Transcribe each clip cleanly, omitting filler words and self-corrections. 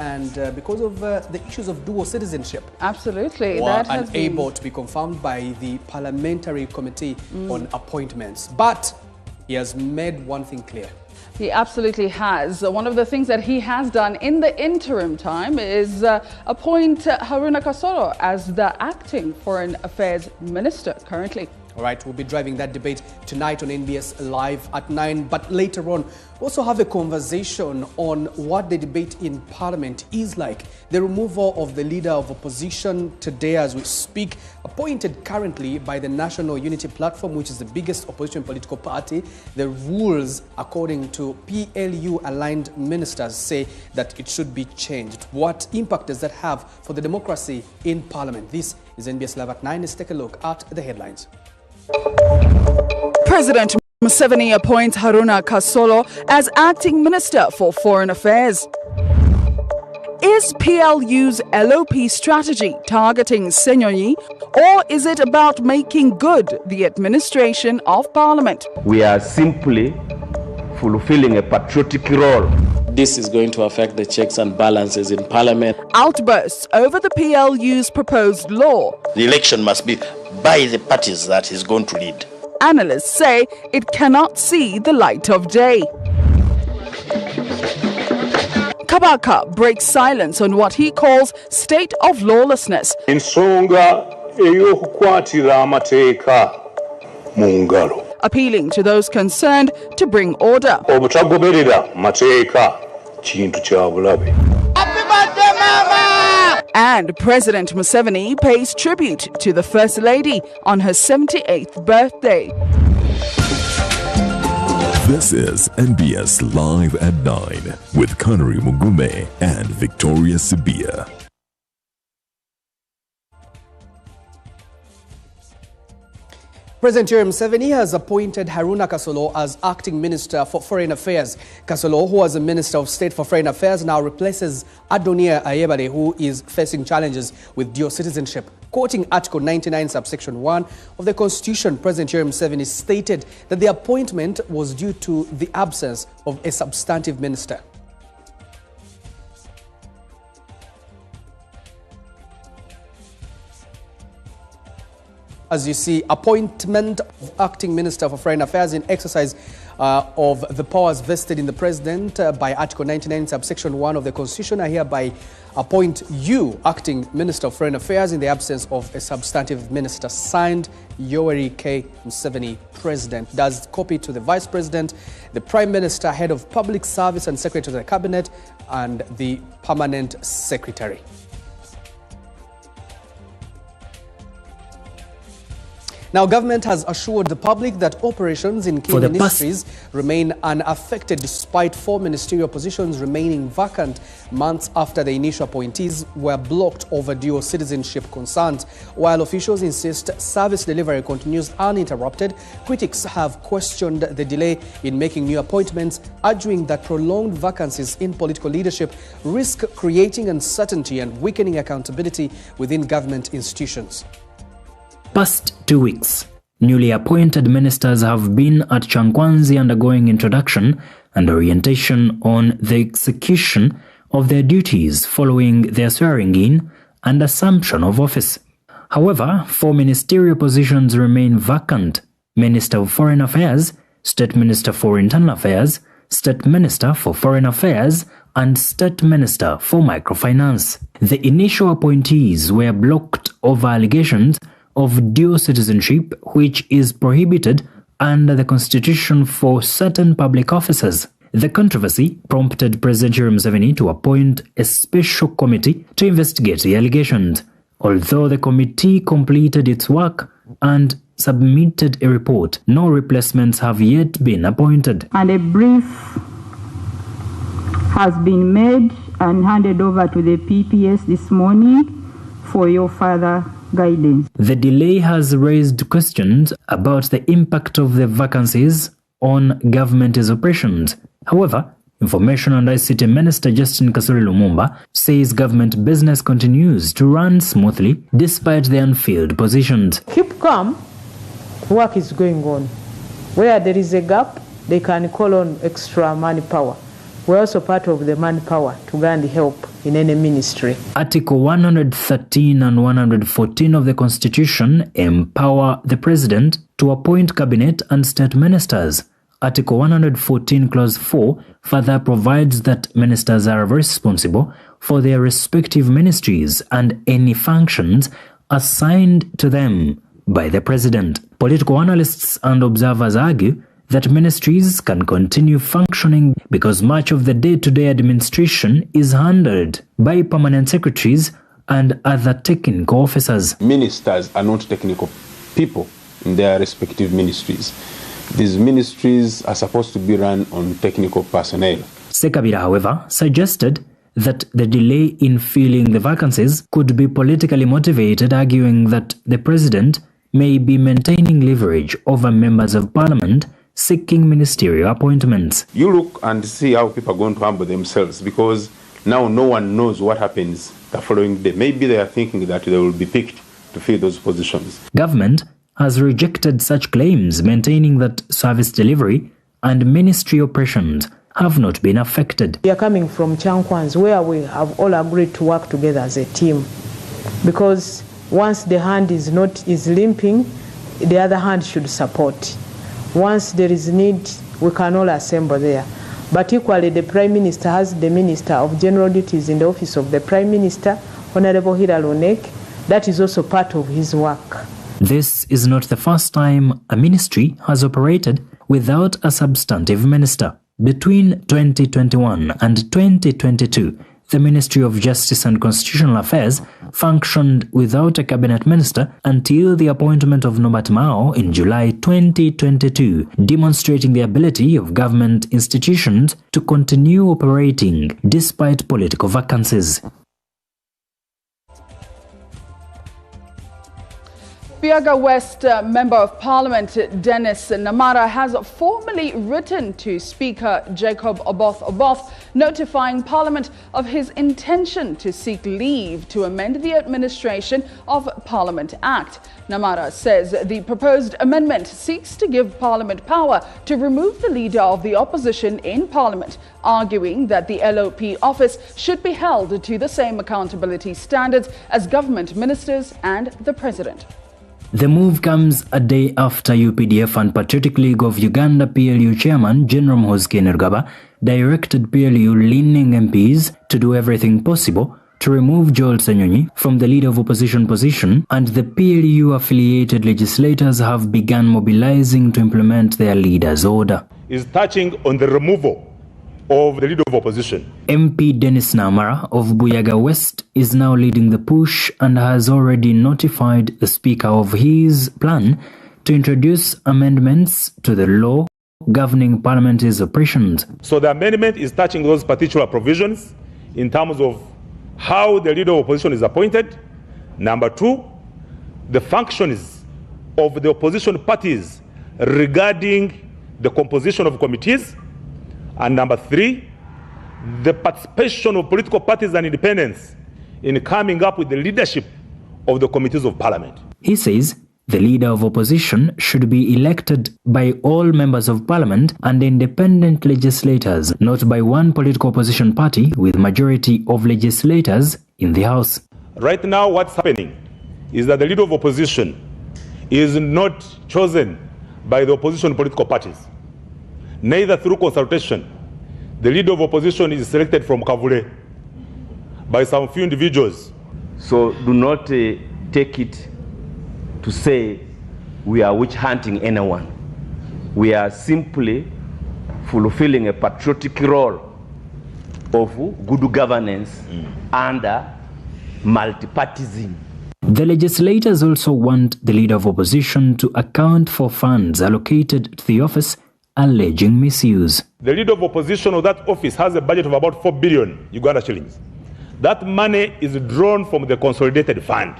And because of the issues of dual citizenship. Absolutely. Were unable to be confirmed by the Parliamentary Committee on Appointments. But he has made one thing clear. He absolutely has. One of the things that he has done in the interim time is appoint Haruna Kasolo as the acting Foreign Affairs Minister currently. All right, we'll be driving that debate tonight on NBS Live at 9. But later on, also have a conversation on what the debate in Parliament is like. The removal of the leader of opposition today as we speak, appointed currently by the National Unity Platform, which is the biggest opposition political party. The rules, according to PLU-aligned ministers, say that it should be changed. What impact does that have for the democracy in Parliament? This is NBS Live at 9. Let's take a look at the headlines. President Museveni appoints Haruna Kasolo as acting Minister for Foreign Affairs. Is PLU's LOP strategy targeting Senyonyi, or is it about making good the administration of Parliament? We are simply fulfilling a patriotic role. This is going to affect the checks and balances in Parliament. Outbursts over the PLU's proposed law. The election must be by the parties that is going to lead. Analysts say it cannot see the light of day. Kabaka breaks silence on what he calls state of lawlessness. Ensonga ey'okukwatira amateeka mu ngalo. Appealing to those concerned to bring order. Obutagoberera mateeka kintu kya bulabe. And President Museveni pays tribute to the First Lady on her 78th birthday. This is NBS Live at 9 with Kanari Mugume and Victoria Sibia. President Yoweri Museveni has appointed Haruna Kasolo as acting Minister for Foreign Affairs. Kasolo, who was the Minister of State for Foreign Affairs, now replaces Adoniya Ayebare, who is facing challenges with dual citizenship. Quoting Article 99, subsection 1 of the Constitution, President Yoweri Museveni stated that the appointment was due to the absence of a substantive minister. As you see, appointment of acting Minister for Foreign Affairs in exercise of the powers vested in the President by Article 99, subsection 1 of the Constitution. I hereby appoint you acting Minister of Foreign Affairs in the absence of a substantive minister. Signed, Yoweri K. Museveni, President. Does copy to the Vice President, the Prime Minister, Head of Public Service and Secretary to the Cabinet, and the Permanent Secretary. Now, government has assured the public that operations in key ministries remain unaffected despite 4 ministerial positions remaining vacant months after the initial appointees were blocked over dual citizenship concerns. While officials insist service delivery continues uninterrupted, critics have questioned the delay in making new appointments, arguing that prolonged vacancies in political leadership risk creating uncertainty and weakening accountability within government institutions. Past 2 weeks, newly appointed ministers have been at Chankwanzi undergoing introduction and orientation on the execution of their duties following their swearing in and assumption of office. However, 4 ministerial positions remain vacant: Minister of Foreign Affairs, State Minister for Internal Affairs, State Minister for Foreign Affairs, and State Minister for Microfinance. The initial appointees were blocked over allegations of dual citizenship, which is prohibited under the Constitution for certain public officers. The controversy prompted President Yoweri Museveni to appoint a special committee to investigate the allegations. Although the committee completed its work and submitted a report, no replacements have yet been appointed. And a brief has been made and handed over to the PPS this morning for your further guidance. The delay has raised questions about the impact of the vacancies on government's operations. However, Information and ICT Minister Justin Kasuri Lumumba says government business continues to run smoothly despite the unfilled positions. Keep calm, work is going on. Where there is a gap, they can call on extra manpower. We're also part of the manpower to go and help in any ministry. Article 113 and 114 of the Constitution empower the President to appoint cabinet and state ministers. Article 114 Clause 4 further provides that ministers are responsible for their respective ministries and any functions assigned to them by the President. Political analysts and observers argue that ministries can continue functioning because much of the day-to-day administration is handled by permanent secretaries and other technical officers. Ministers are not technical people in their respective ministries. These ministries are supposed to be run on technical personnel. Sekabira, however, suggested that the delay in filling the vacancies could be politically motivated, arguing that the President may be maintaining leverage over members of Parliament seeking ministerial appointments. You look and see how people are going to humble themselves, because now no one knows what happens the following day. Maybe they are thinking that they will be picked to fill those positions. Government has rejected such claims, maintaining that service delivery and ministry operations have not been affected. We are coming from Chankwanz, where we have all agreed to work together as a team, because once the hand is limping, the other hand should support. Once there is need, we can all assemble there. But equally, the Prime Minister has the Minister of General Duties in the office of the Prime Minister, Honorable Hilary Onek. That is also part of his work. This is not the first time a ministry has operated without a substantive minister. Between 2021 and 2022, the Ministry of Justice and Constitutional Affairs functioned without a cabinet minister until the appointment of Norbert Mao in July 2022, demonstrating the ability of government institutions to continue operating despite political vacancies. Buyaga West Member of Parliament Dennis Namara has formally written to Speaker Jacob Oboth notifying Parliament of his intention to seek leave to amend the Administration of Parliament Act. Namara says the proposed amendment seeks to give Parliament power to remove the leader of the opposition in Parliament, arguing that the LOP office should be held to the same accountability standards as government ministers and the President. The move comes a day after UPDF and Patriotic League of Uganda PLU Chairman General Muhoozi Kainerugaba directed PLU-leaning MPs to do everything possible to remove Joel Senyonyi from the leader of opposition position, and the PLU-affiliated legislators have begun mobilizing to implement their leader's order. Is touching on the removal of the leader of opposition. MP Dennis Namara of Buyaga West is now leading the push and has already notified the Speaker of his plan to introduce amendments to the law governing Parliament's operations. So the amendment is touching those particular provisions in terms of how the leader of opposition is appointed. Number two, the functions of the opposition parties regarding the composition of committees. And number three, the participation of political parties and independents in coming up with the leadership of the committees of Parliament. He says the leader of opposition should be elected by all members of Parliament and independent legislators, not by one political opposition party with majority of legislators in the House. Right now, what's happening is that the leader of opposition is not chosen by the opposition political parties. Neither through consultation. The leader of opposition is selected from Kavule by some few individuals. So do not take it to say we are witch hunting anyone. We are simply fulfilling a patriotic role of good governance under multipartism. The legislators also want the leader of opposition to account for funds allocated to the office alleging misuse. The leader of opposition of that office has a budget of about 4 billion Uganda shillings. That money is drawn from the consolidated fund.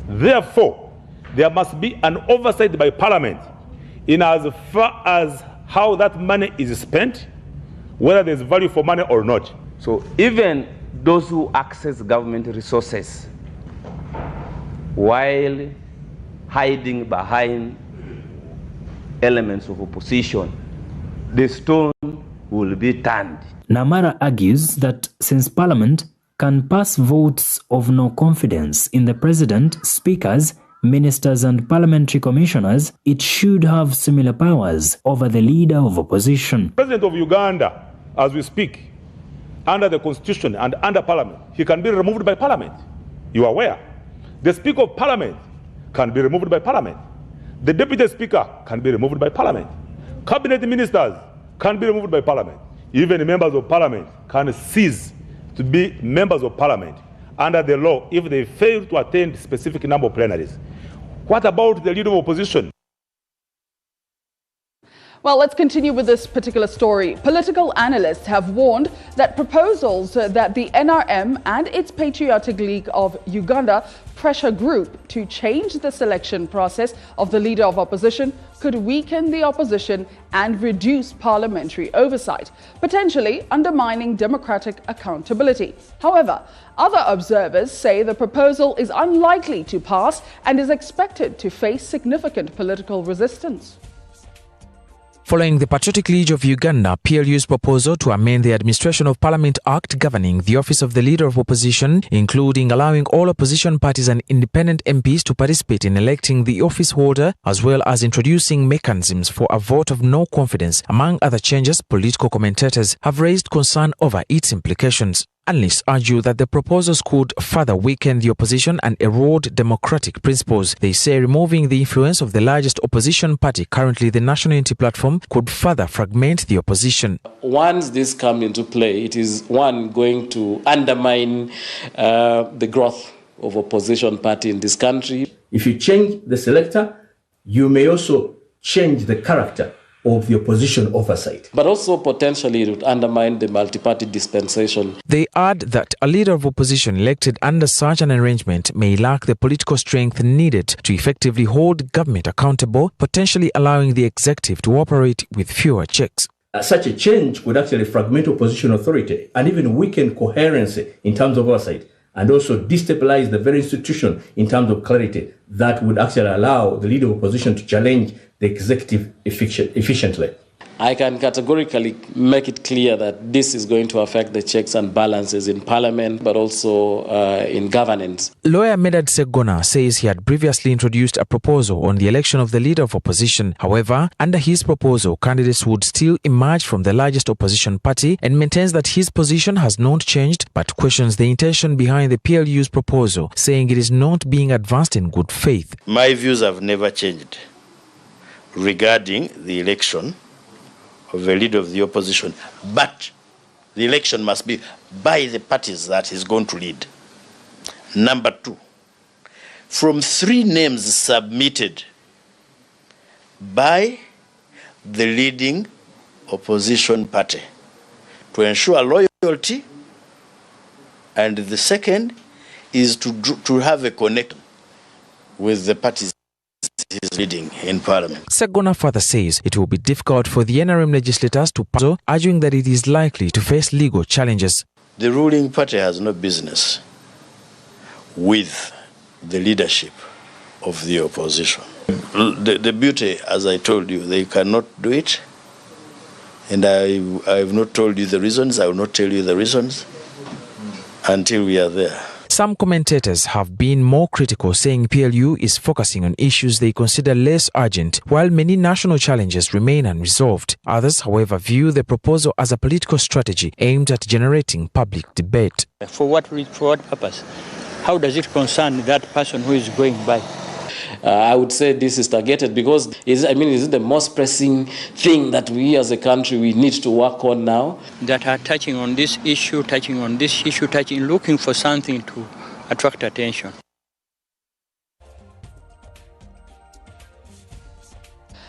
Therefore, there must be an oversight by Parliament in as far as how that money is spent, whether there's value for money or not. So even those who access government resources while hiding behind elements of opposition, they stone will be turned. Namara argues that since Parliament can pass votes of no confidence in the President, Speakers, Ministers and Parliamentary Commissioners, it should have similar powers over the Leader of Opposition. President of Uganda, as we speak, under the Constitution and under Parliament, he can be removed by Parliament. You are aware. The Speaker of Parliament can be removed by Parliament. The Deputy Speaker can be removed by Parliament. Cabinet Ministers can be removed by Parliament. Even members of Parliament can cease to be members of Parliament under the law if they fail to attend specific number of plenaries. What about the Leader of Opposition? Well, let's continue with this particular story. Political analysts have warned that proposals that the NRM and its Patriotic League of Uganda pressure group to change the selection process of the Leader of Opposition could weaken the opposition and reduce parliamentary oversight, potentially undermining democratic accountability. However, other observers say the proposal is unlikely to pass and is expected to face significant political resistance. Following the Patriotic League of Uganda, PLU's proposal to amend the Administration of Parliament Act governing the office of the Leader of Opposition, including allowing all opposition parties and independent MPs to participate in electing the office holder, as well as introducing mechanisms for a vote of no confidence, among other changes, political commentators have raised concern over its implications. Analysts argue that the proposals could further weaken the opposition and erode democratic principles. They say removing the influence of the largest opposition party, currently the National Unity Platform, could further fragment the opposition. Once this comes into play, it is going to undermine the growth of opposition party in this country. If you change the selector, you may also change the character of the opposition oversight. But also potentially it would undermine the multi-party dispensation. They add that a Leader of Opposition elected under such an arrangement may lack the political strength needed to effectively hold government accountable, potentially allowing the executive to operate with fewer checks. Such a change would actually fragment opposition authority and even weaken coherency in terms of oversight, and also destabilize the very institution in terms of clarity that would actually allow the Leader of Opposition to challenge the executive efficiently. I can categorically make it clear that this is going to affect the checks and balances in Parliament, but also in governance. Lawyer Medad Segona says he had previously introduced a proposal on the election of the Leader of Opposition. However, under his proposal, candidates would still emerge from the largest opposition party, and maintains that his position has not changed, but questions the intention behind the PLU's proposal, saying it is not being advanced in good faith. My views have never changed regarding the election of the Leader of the Opposition, but the election must be by the parties that is going to lead. Number two, from 3 names submitted by the leading opposition party to ensure loyalty, and the second is to have a connection with the parties is leading in Parliament. Segona further says it will be difficult for the NRM legislators to pass, arguing that it is likely to face legal challenges. The ruling party has no business with the leadership of the opposition. The beauty, as I told you, they cannot do it. And I have not told you the reasons. I will not tell you the reasons until we are there. Some commentators have been more critical, saying PLU is focusing on issues they consider less urgent, while many national challenges remain unresolved. Others, however, view the proposal as a political strategy aimed at generating public debate. For what purpose? How does it concern that person who is going by? I would say this is targeted because is it the most pressing thing that we as a country we need to work on now? That are touching on this issue, looking for something to attract attention.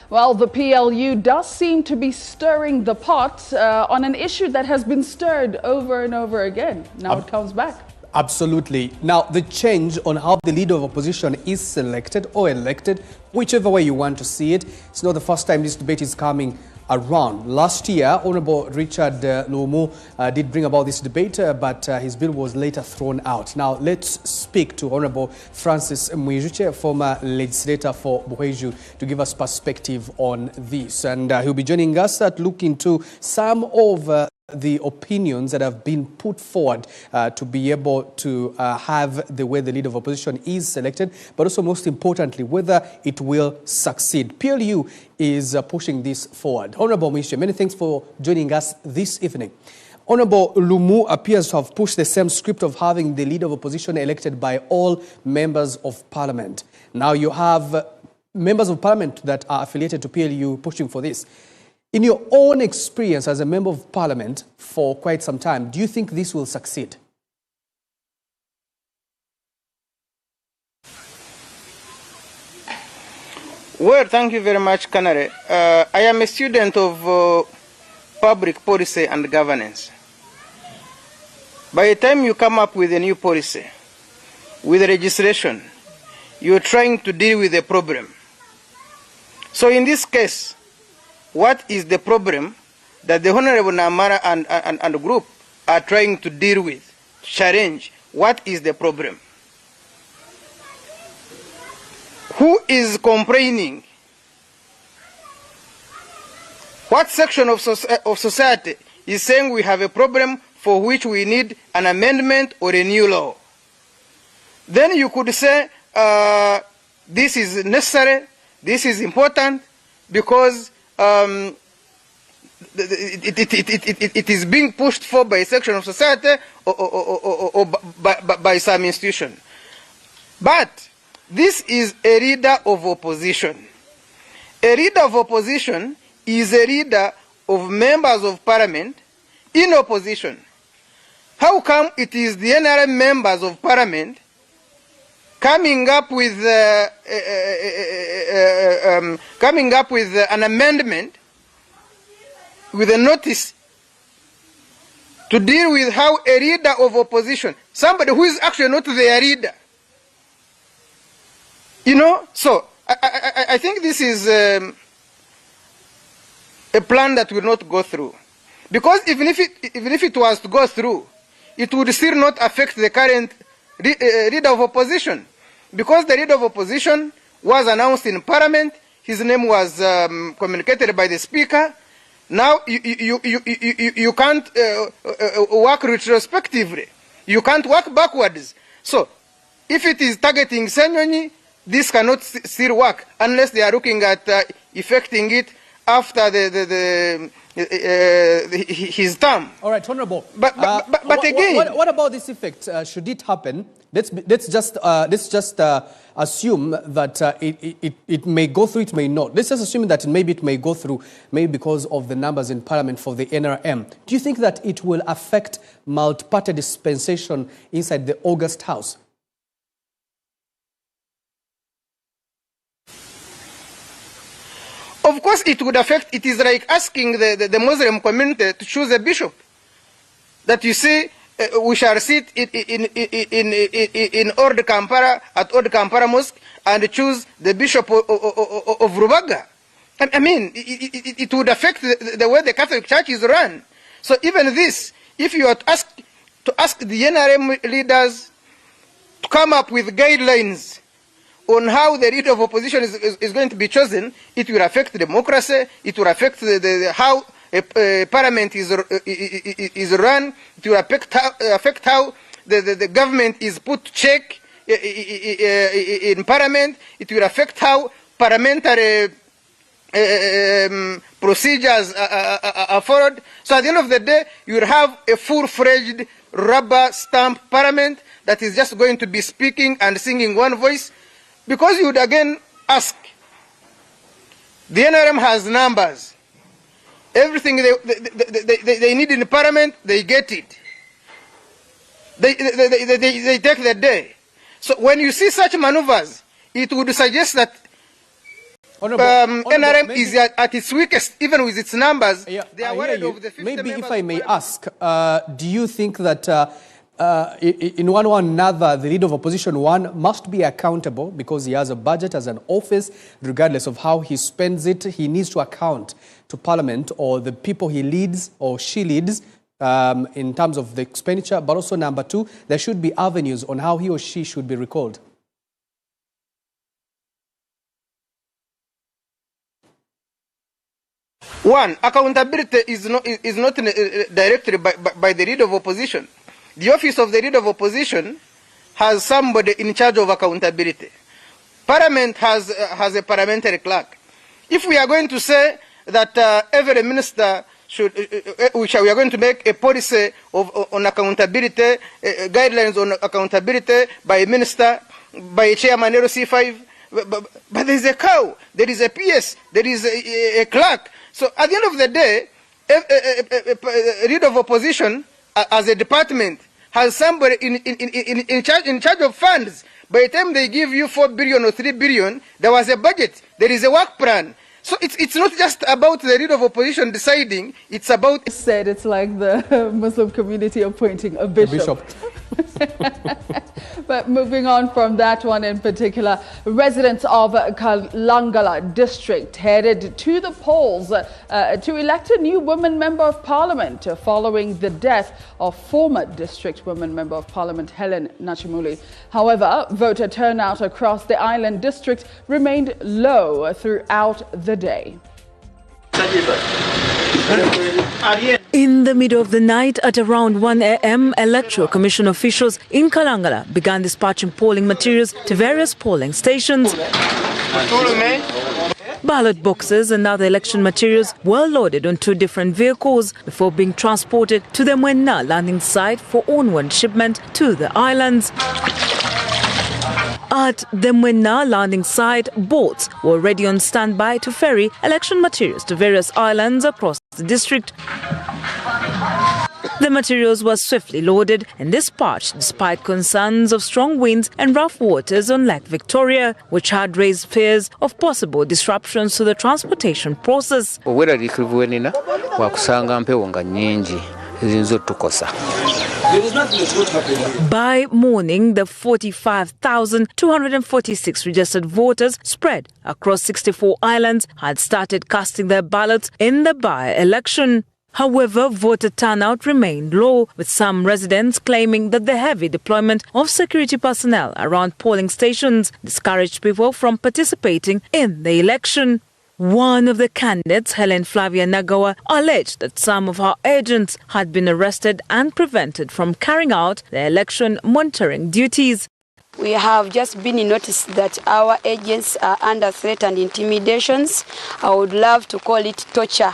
Well, the PLU does seem to be stirring the pot on an issue that has been stirred over and over again. Now it comes back. Absolutely. Now, the change on how the Leader of Opposition is selected or elected, whichever way you want to see it, it's not the first time this debate is coming around. Last year, Honorable Richard Lumu did bring about this debate, but his bill was later thrown out. Now, let's speak to Honorable Francis Mwijuche, former legislator for Buheju, to give us perspective on this. And he'll be joining us to look into some of the opinions that have been put forward to be able to have the way the leader of opposition is selected, but also most importantly, whether it will succeed. PLU is pushing this forward. Honorable Mwijuche, many thanks for joining us this evening. Honorable Lumu appears to have pushed the same script of having the leader of opposition elected by all members of parliament. Now you have members of parliament that are affiliated to PLU pushing for this. In your own experience as a member of parliament for quite some time, do you think this will succeed? Well, thank you very much, Canary. I am a student of public policy and governance. By the time you come up with a new policy, with legislation, you're trying to deal with a problem. So in this case, what is the problem that the Honorable Namara and the group are trying to deal with, challenge? What is the problem? Who is complaining? What section of society is saying we have a problem for which we need an amendment or a new law? Then you could say this is necessary, this is important, because it is being pushed for by a section of society or by some institution. But this is a leader of opposition. A leader of opposition is a leader of members of parliament in opposition. How come it is the NRM members of parliament coming up with an amendment, with a notice to deal with how a leader of opposition, somebody who is actually not their leader, you know? So I think this is a plan that will not go through, because even if it was to go through, it would still not affect the current leader of opposition, because the leader of opposition was announced in parliament. His name was communicated by the speaker. Now you can't work retrospectively. You can't work backwards. So if it is targeting Senyonyi, this cannot still work unless they are looking at effecting it after his term. All right, Honorable. But again, what about this effect? Should it happen? Let's just assume that it may go through, it may not. Let's just assume that maybe it may go through, maybe because of the numbers in Parliament for the NRM. Do you think that it will affect multi-party dispensation inside the August House? Of course it would affect. It is like asking the Muslim community to choose a bishop. That you see, we shall sit in Old Kampala, at Old Kampala Mosque, and choose the bishop of Rubaga. I mean, it would affect the way the Catholic Church is run. So even this, if you are to ask the NRM leaders to come up with guidelines on how the leader of opposition is going to be chosen, it will affect democracy, it will affect how parliament is run, it will affect how the government is put to check in parliament, it will affect how parliamentary procedures are followed. So at the end of the day, you will have a full-fledged rubber stamp parliament that is just going to be speaking and singing one voice, because you would again ask, the NRM has numbers. Everything they need in the parliament, they get it. They take the day. So when you see such maneuvers, it would suggest that NRM is at its weakest, even with its numbers. They are worried of the 50 maybe members. if I may ask, do you think that in one or another, the leader of opposition one must be accountable because he has a budget as an office. Regardless of how he spends it, he needs to account to Parliament or the people he leads or she leads in terms of the expenditure. But also, number two, there should be avenues on how he or she should be recalled. One, accountability is not directed by the leader of opposition. The office of the leader of opposition has somebody in charge of accountability. Parliament has a parliamentary clerk. If we are going to say that every minister should, we are going to make a policy on accountability, guidelines on accountability by a minister, by a chairman LC5, but there is a cow, there is a PS, there is a clerk. So at the end of the day, a leader of opposition as a department has somebody in charge of funds. By the time they give you 4 billion or 3 billion, there was a budget, there is a work plan. So it's not just about the leader of opposition deciding, it's about... It's like the Muslim community appointing a bishop. But moving on from that one in particular, residents of Kalangala district headed to the polls to elect a new woman member of parliament following the death of former district woman member of parliament Helen Nachimuli. However, voter turnout across the island district remained low throughout the day. In the middle of the night at around 1 a.m., Electoral Commission officials in Kalangala began dispatching polling materials to various polling stations. Ballot boxes and other election materials were loaded on 2 different vehicles before being transported to the Mwenna landing site for onward shipment to the islands. At the Mwenna landing site, boats were already on standby to ferry election materials to various islands across the district. The materials were swiftly loaded and dispatched despite concerns of strong winds and rough waters on Lake Victoria, which had raised fears of possible disruptions to the transportation process. By morning, the 45,246 registered voters spread across 64 islands had started casting their ballots in the by-election. However, voter turnout remained low, with some residents claiming that the heavy deployment of security personnel around polling stations discouraged people from participating in the election. One of the candidates, Helen Flavia Nagawa, alleged that some of her agents had been arrested and prevented from carrying out their election monitoring duties. We have just been noticed that our agents are under threat and intimidations. I would love to call it torture,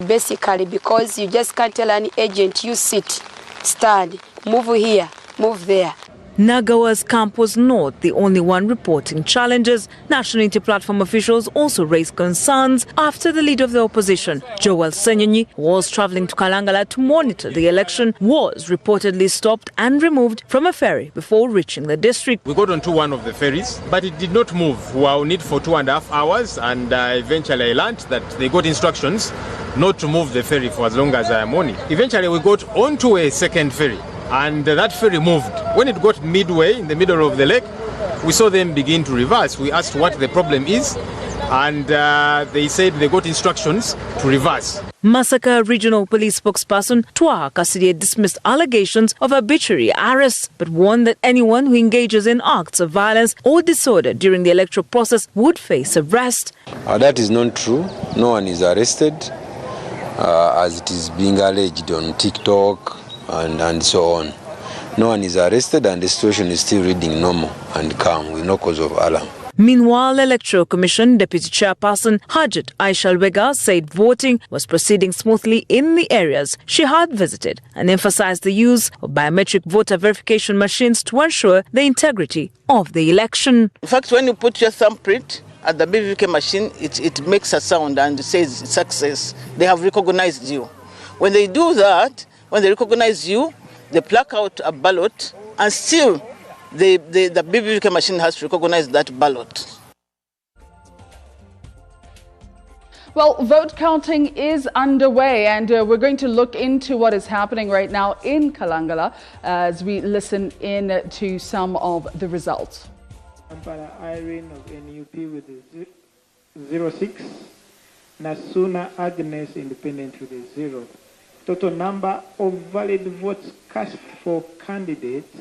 basically, because you just can't tell any agent, you sit, stand, move here, move there. Nagawa's camp was not the only one reporting challenges. National Unity Platform officials also raised concerns after the leader of the opposition, Joel Senyonyi, who was travelling to Kalangala to monitor the election, was reportedly stopped and removed from a ferry before reaching the district. We got onto one of the ferries, but it did not move. We were on it for 2.5 hours, and eventually I learned that they got instructions not to move the ferry for as long as I am on it. Eventually we got onto a second ferry, and that ferry moved. When it got midway in the middle of the lake, we saw them begin to reverse. We asked what the problem is, and they said they got instructions to reverse. Masaka Regional Police spokesperson Twaha Kasirye dismissed allegations of arbitrary arrests, but warned that anyone who engages in acts of violence or disorder during the electoral process would face arrest. That is not true. No one is arrested, as it is being alleged on TikTok and so on. No one is arrested, and the situation is still reading normal and calm with no cause of alarm. Meanwhile, Electoral Commission Deputy Chairperson Hajat Aisha Wega said voting was proceeding smoothly in the areas she had visited and emphasized the use of biometric voter verification machines to ensure the integrity of the election. In fact, when you put your thumbprint at the BVK machine, it makes a sound and says success. They have recognized you. When they do that, when they recognize you, they pluck out a ballot, and still the BVK machine has to recognize that ballot. Well, vote counting is underway, and we're going to look into what is happening right now in Kalangala as we listen in to some of the results. Kampala Irene of NUP with a 06. Nasuna Agnes Independent with a 0. Total number of valid votes cast for candidates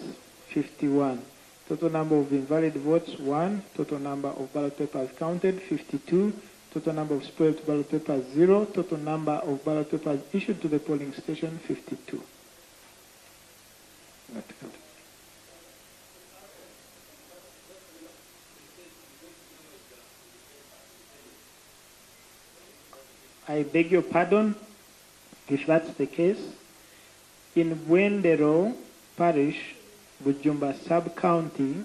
51. Total number of invalid votes 1. Total number of ballot papers counted 52. Total number of spoiled ballot papers 0. Total number of ballot papers issued to the polling station 52. I beg your pardon, if that's the case. In Bwendero Parish, Bujumba Sub-County,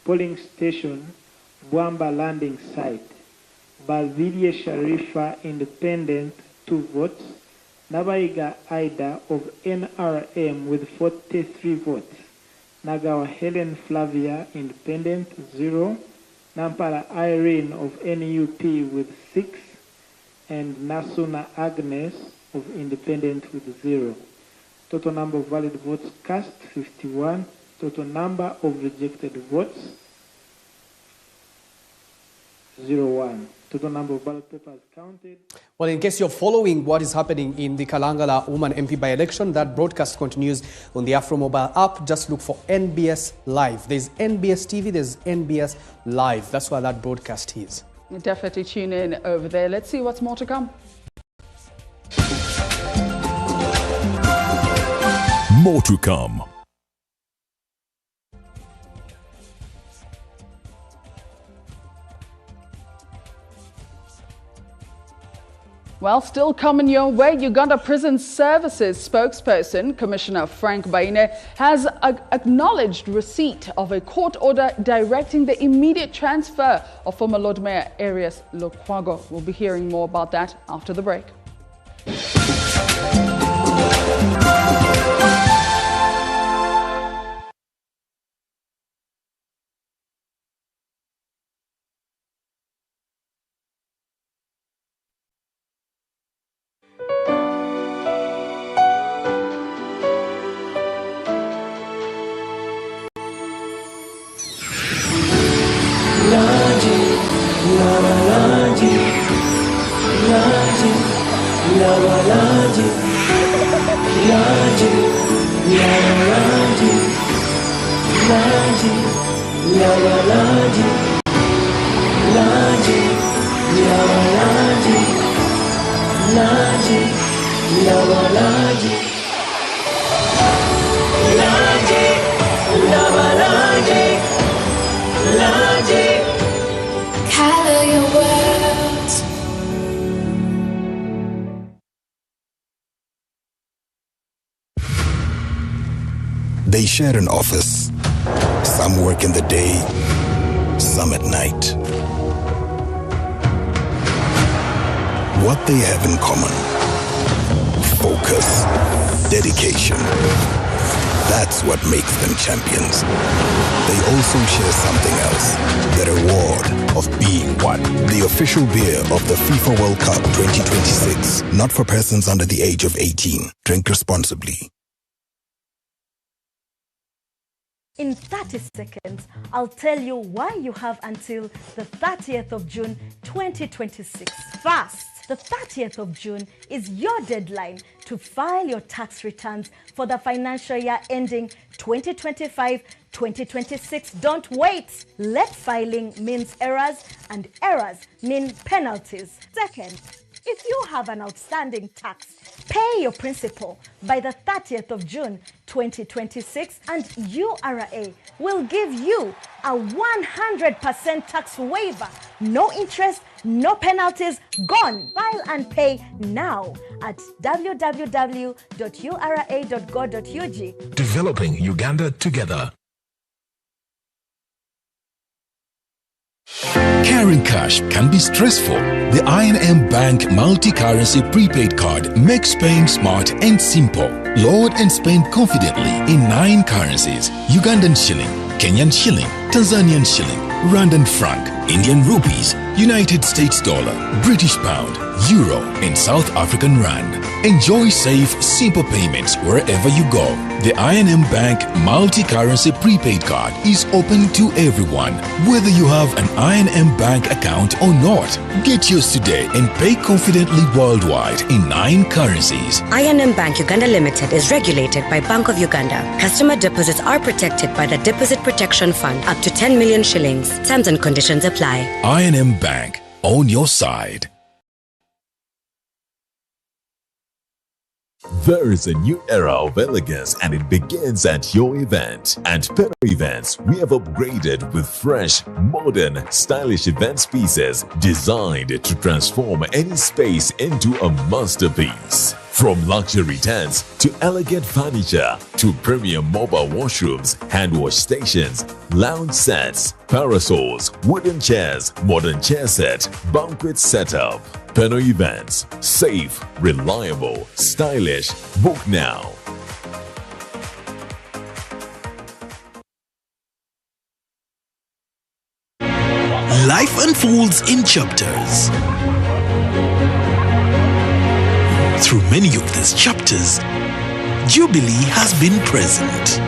polling station, Bwamba Landing Site, Bavidia Sharifa Independent, 2 votes, Nabaiga Aida of NRM with 43 votes, Nagawa Helen Flavia Independent, 0, Nampala Irene of NUP with 6, and Nasuna Agnes of Independent with 0. Total number of valid votes cast 51. Total number of rejected votes 01. Total number of ballot papers counted. Well, in case you're following what is happening in the Kalangala Woman MP by-election, that broadcast continues on the Afro Mobile app. Just look for NBS Live. There's NBS TV, there's NBS Live. That's why that broadcast is. Definitely tune in over there. Let's see what's more to come. More to come. Well, still coming your way, Uganda Prison Services spokesperson, Commissioner Frank Baine, has acknowledged receipt of a court order directing the immediate transfer of former Lord Mayor Arias Lukwago. We'll be hearing more about that after the break. They share an office. Some work in the day, some at night. What they have in common: focus, dedication. That's what makes them champions. They also share something else: the reward of being one. The official beer of the FIFA World Cup 2026. Not for persons under the age of 18. Drink responsibly. In 30 seconds, I'll tell you why you have until the 30th of June 2026. First, the 30th of June is your deadline to file your tax returns for the financial year ending 2025-2026. Don't wait. Late filing means errors, and errors mean penalties. Second, if you have an outstanding tax, pay your principal by the 30th of June 2026, and URA will give you a 100% tax waiver. No interest, no penalties, gone. File and pay now at www.ura.go.ug. Developing Uganda together. Carrying cash can be stressful. The I&M Bank multi-currency prepaid card makes paying smart and simple. Load and spend confidently in 9 currencies: Ugandan shilling, Kenyan shilling, Tanzanian shilling, Rwandan franc, Indian rupees, United States dollar, British pound, euro, and South African rand. Enjoy safe, simple payments wherever you go. The I&M Bank multi-currency prepaid card is open to everyone, whether you have an I&M Bank account or not. Get yours today and pay confidently worldwide in 9 currencies. I&M Bank Uganda Limited is regulated by Bank of Uganda. Customer deposits are protected by the Deposit Protection Fund up to 10 million shillings. Terms and conditions apply. I&M Bank, on your side. There is a new era of elegance and it begins at your event. At Peno Events, we have upgraded with fresh, modern, stylish event pieces designed to transform any space into a masterpiece. From luxury tents to elegant furniture to premium mobile washrooms, hand wash stations, lounge sets, parasols, wooden chairs, modern chair set, banquet setup. Peno Events. Safe, reliable, stylish. Book now. Life unfolds in chapters. Through many of these chapters, Jubilee has been present.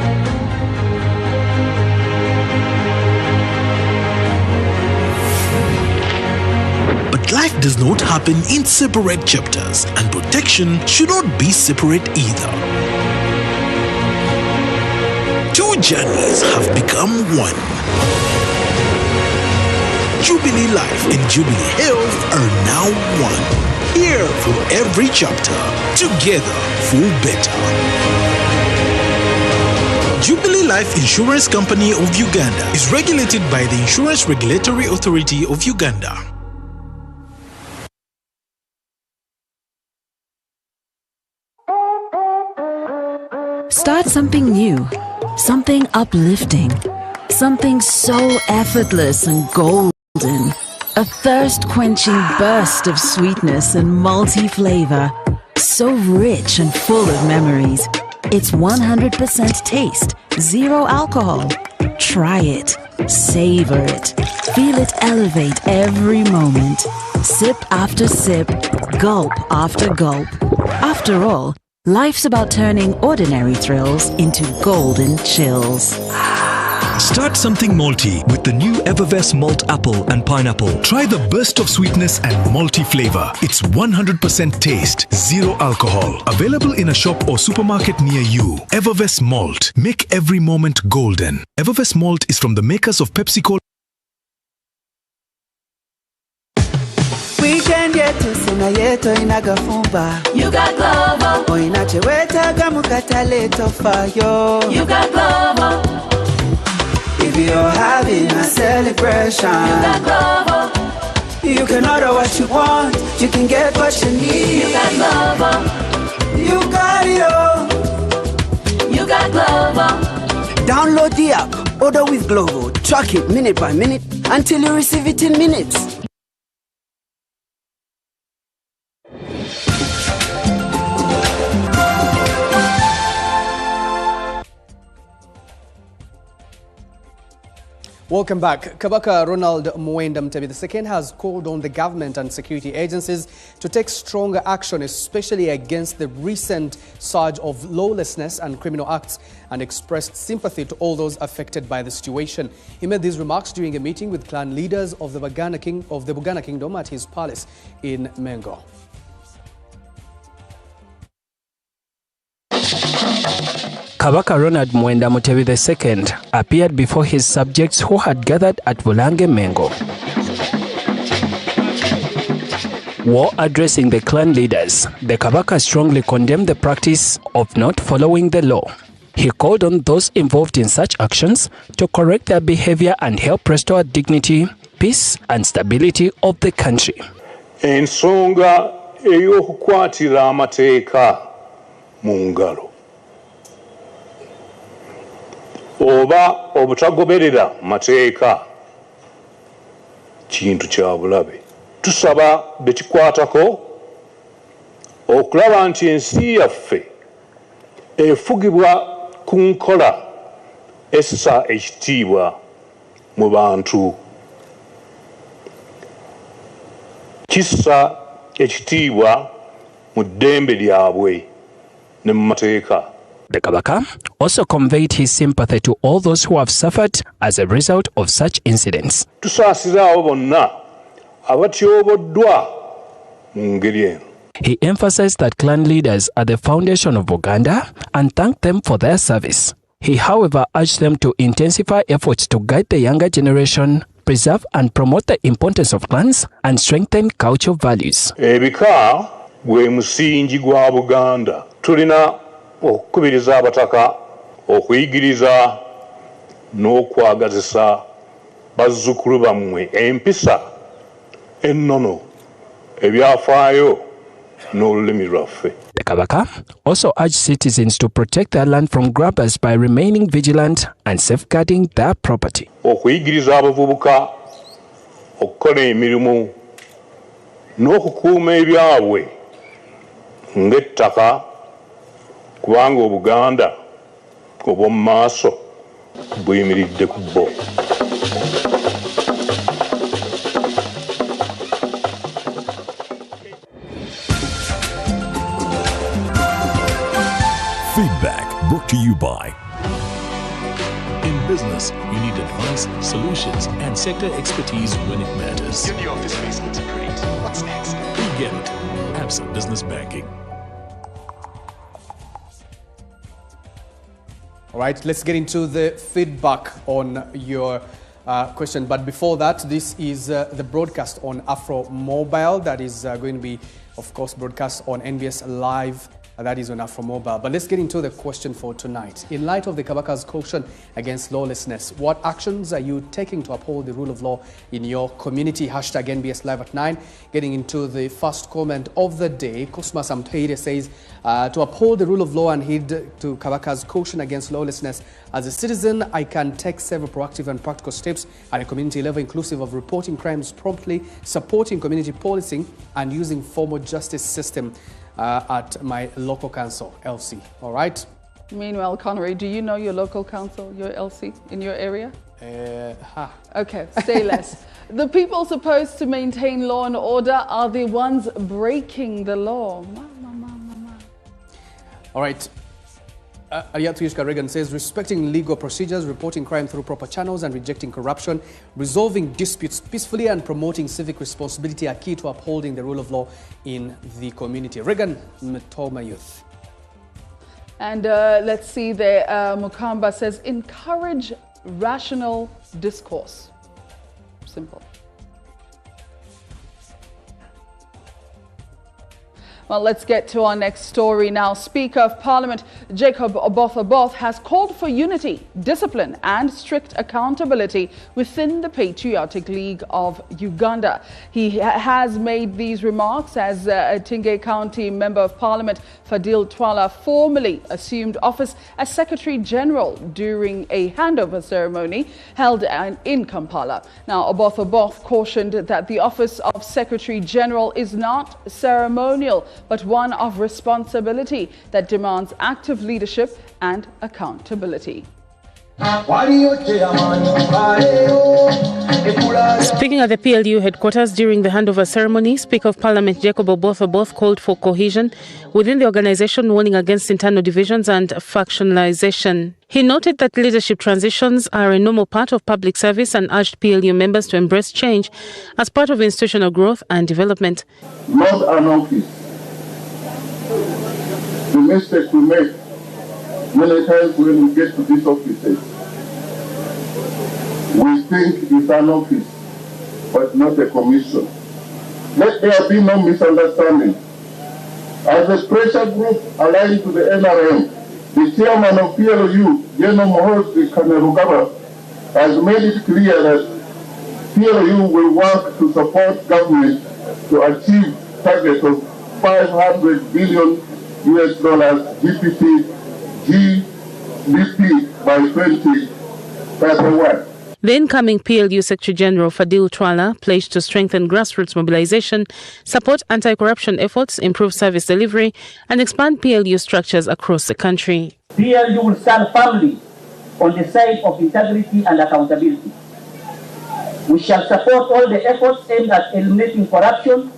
But life does not happen in separate chapters, and protection should not be separate either. Two journeys have become one. Jubilee Life and Jubilee Health are now one. Here for every chapter, together for better. Jubilee Life Insurance Company of Uganda is regulated by the Insurance Regulatory Authority of Uganda. Start something new, something uplifting, something so effortless and golden. A thirst-quenching burst of sweetness and malty flavor, so rich and full of memories. It's 100% taste, 0 alcohol. Try it, savor it, feel it elevate every moment. Sip after sip, gulp after gulp. After all, life's about turning ordinary thrills into golden chills. Start something malty with the new Evervest Malt Apple and Pineapple. Try the burst of sweetness and malty flavor. It's 100% taste, 0 alcohol. Available in a shop or supermarket near you. Evervest Malt. Make every moment golden. Evervest Malt is from the makers of PepsiCo. Weekend yetu sina yeto inagafumba. You got Glovo. Oinacheweta mukatale tofayo. You got Glovo. If you're having a celebration, you got Glovo. You can order what you want, you can get what you need. You got Glovo. You got it all. You got Glovo. Download the app, order with Glovo, track it minute by minute until you receive it in minutes. Welcome back. Kabaka Ronald Muwenda Mutebi II has called on the government and security agencies to take stronger action, especially against the recent surge of lawlessness and criminal acts, and expressed sympathy to all those affected by the situation. He made these remarks during a meeting with clan leaders of the Buganda Kingdom at his palace in Mengo. Kabaka Ronald Muwenda Mutebi II appeared before his subjects who had gathered at Bulange Mengo. While addressing the clan leaders, the Kabaka strongly condemned the practice of not following the law. He called on those involved in such actions to correct their behavior and help restore dignity, peace and stability of the country. Ensonga ey'okukwatira amateeka mu ngalo oba obutagoberera mateeka kintu kya bulabe. Tusaba bekikwatako okulaba nti ensi yaffe efugibwa ku nkola essa ekitiibwa mu bantu, kissa ekitiibwa mu ddembe lyabwe ne mu mateeka. The Kabaka also conveyed his sympathy to all those who have suffered as a result of such incidents. Tusaasire abo bonna abatyoboddwa mu ngeri eno. He emphasized that clan leaders are the foundation of Uganda and thanked them for their service. He, however, urged them to intensify efforts to guide the younger generation, preserve and promote the importance of clans, and strengthen cultural values. Ebika gwe musingi gwa Buganda. Tulina okukubiriza abataka okuyigiriza n'okwagazisa bazzukulu bammwe empisa ennono ebyafaayo n'olulimi lwaffe. The Kabaka also urged citizens to protect their land from grabbers by remaining vigilant and safeguarding their property. Okuyigiriza abavubuka okukola emirimu n'okukuuma ebyabwe ng'ettaka kubanga Obuganda obw'omu maaso buyimiridde ku bo. Feedback brought to you by. In business, you need advice, solutions, and sector expertise when it matters. Your new office space looks great. What's next? We get it. Absa Business Banking. All right, let's get into the feedback on your question. But before that, this is the broadcast on Afro Mobile that is going to be, of course, broadcast on NBS Live. That is on Afro Mobile. But let's get into the question for tonight. In light of the Kabaka's caution against lawlessness, what actions are you taking to uphold the rule of law in your community? Hashtag NBS Live at 9. Getting into the first comment of the day, Kusma Samteire says, to uphold the rule of law and heed to Kabaka's caution against lawlessness, as a citizen, I can take several proactive and practical steps at a community level, inclusive of reporting crimes promptly, supporting community policing, and using formal justice system at my local council, LC. All right? Meanwhile, Connery, do you know your local council, your LC, in your area? Okay, say less. The people supposed to maintain law and order are the ones breaking the law. All right. Ayatollah Reagan says, respecting legal procedures, reporting crime through proper channels and rejecting corruption, resolving disputes peacefully and promoting civic responsibility are key to upholding the rule of law in the community. Reagan Matoma Youth. And let's see there, Mukamba says, encourage rational discourse. Simple. Well, let's get to our next story now. Speaker of Parliament Jacob Oboth has called for unity, discipline and strict accountability within the Patriotic League of Uganda. He has made these remarks as Tingei County Member of Parliament Fadil Twala formally assumed office as Secretary General during a handover ceremony held in Kampala. Now, Oboth cautioned that the office of Secretary General is not ceremonial, but one of responsibility that demands active leadership and accountability. Speaking at the PLU headquarters during the handover ceremony, Speaker of Parliament Jacob Oboth called for cohesion within the organization, warning against internal divisions and factionalization. He noted that leadership transitions are a normal part of public service and urged PLU members to embrace change as part of institutional growth and development. Not an office. The mistake we make many times when we get to these offices, we think it's an office, but not a commission. Let there be no misunderstanding. As a pressure group aligned to the NRM, the chairman of PLU, General Mohozi Kainerugaba, has made it clear that PLU will work to support government to achieve target of $500 billion GDP by 2031. The incoming PLU Secretary General Fadil Twala pledged to strengthen grassroots mobilization, support anti-corruption efforts, improve service delivery, and expand PLU structures across the country. PLU will stand firmly on the side of integrity and accountability. We shall support all the efforts aimed at eliminating corruption,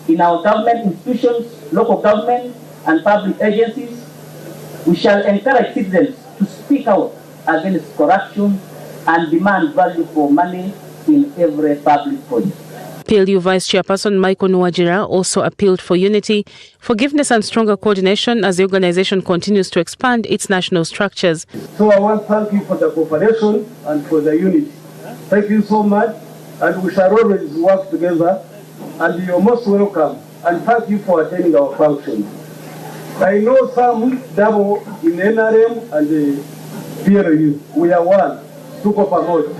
in our government institutions, local government, and public agencies. We shall encourage citizens to speak out against corruption and demand value for money in every public project. PLU Vice Chairperson Michael Nwajira also appealed for unity, forgiveness and stronger coordination as the organization continues to expand its national structures. So I want to thank you for the cooperation and for the unity. Thank you so much, and we shall always work together, and you're most welcome, and thank you for attending our function. I know some double in NRM and the PLU. We are one. Tuko pamoja.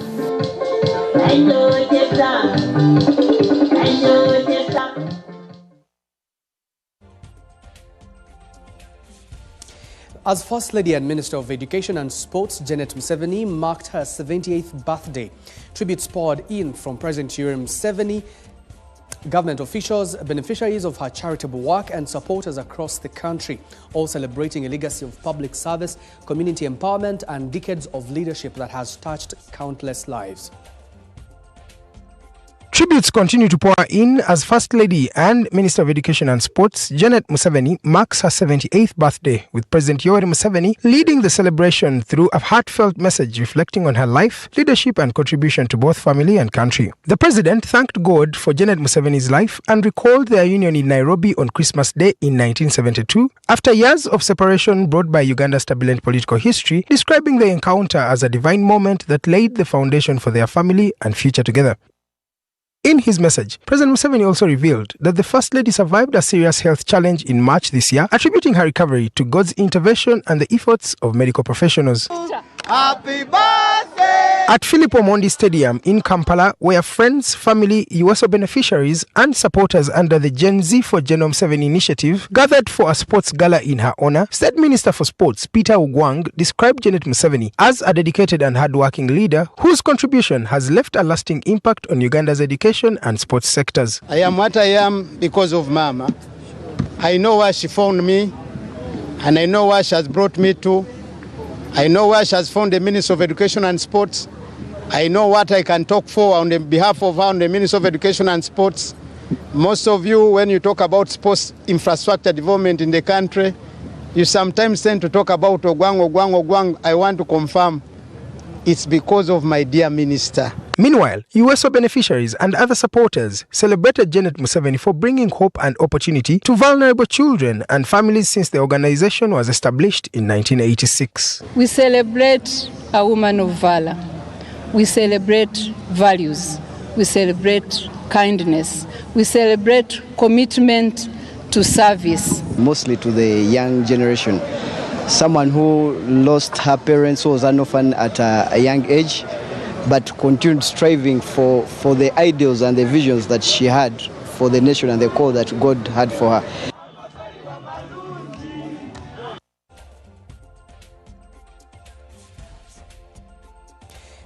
As First Lady and Minister of Education and Sports, Janet Museveni marked her 78th birthday. Tributes poured in from President Yoweri Museveni, government officials, beneficiaries of her charitable work and supporters across the country, all celebrating a legacy of public service, community empowerment and decades of leadership that has touched countless lives. Tributes continue to pour in as First Lady and Minister of Education and Sports, Janet Museveni, marks her 78th birthday, with President Yoweri Museveni leading the celebration through a heartfelt message reflecting on her life, leadership and contribution to both family and country. The President thanked God for Janet Museveni's life and recalled their union in Nairobi on Christmas Day in 1972, after years of separation brought by Uganda's turbulent political history, describing the encounter as a divine moment that laid the foundation for their family and future together. In his message, President Museveni also revealed that the First Lady survived a serious health challenge in March this year, attributing her recovery to God's intervention and the efforts of medical professionals. Happy birthday! At Philip Omondi Stadium in Kampala, where friends, family, USO beneficiaries and supporters under the Gen Z for Genome Museveni initiative gathered for a sports gala in her honor, State Minister for Sports Peter Ugwang described Janet Museveni as a dedicated and hardworking leader whose contribution has left a lasting impact on Uganda's education and sports sectors. I am what I am because of Mama. I know where she found me, and I know where she has brought me to. I know where she has found the Minister of Education and Sports. I know what I can talk for on the behalf of her on the Minister of Education and Sports. Most of you, when you talk about sports infrastructure development in the country, you sometimes tend to talk about Ogwang. I want to confirm it's because of my dear minister. Meanwhile, USO beneficiaries and other supporters celebrated Janet Museveni for bringing hope and opportunity to vulnerable children and families since the organization was established in 1986. We celebrate a woman of valor. We celebrate values. We celebrate kindness. We celebrate commitment to service. Mostly to the young generation. Someone who lost her parents, who was an orphan at a young age, but continued striving for the ideals and the visions that she had for the nation and the call that God had for her.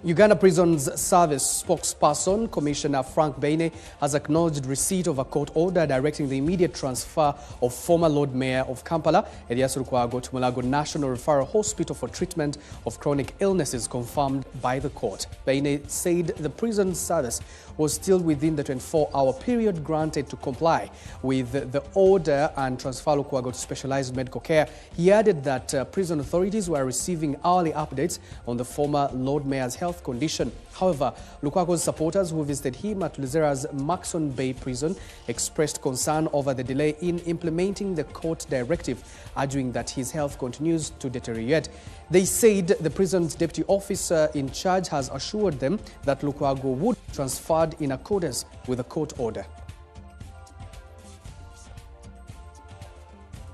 Uganda Prisons Service spokesperson, Commissioner Frank Baine, has acknowledged receipt of a court order directing the immediate transfer of former Lord Mayor of Kampala, Elias Lukwago, to Mulago National Referral Hospital for treatment of chronic illnesses confirmed by the court. Baine said the prison service was still within the 24-hour period granted to comply with the order and transfer Lukwago to specialized medical care. He added that prison authorities were receiving hourly updates on the former Lord Mayor's health condition. However, Lukwago's supporters who visited him at Luzera's Maxon Bay prison expressed concern over the delay in implementing the court directive, arguing that his health continues to deteriorate. They said the prison's deputy officer in charge has assured them that Lukwago would be transferred in accordance with the court order.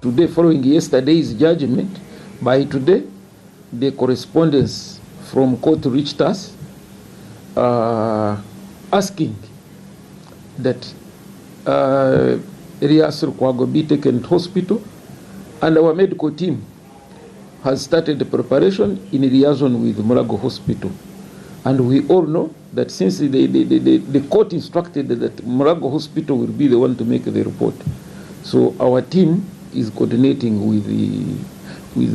Today, following yesterday's judgment, by today, the correspondence from court reached us asking that Elias Lukwago be taken to hospital, and our medical team has started the preparation in liaison with Mulago Hospital. And we all know that since the court instructed that Mulago Hospital will be the one to make the report, so our team is coordinating with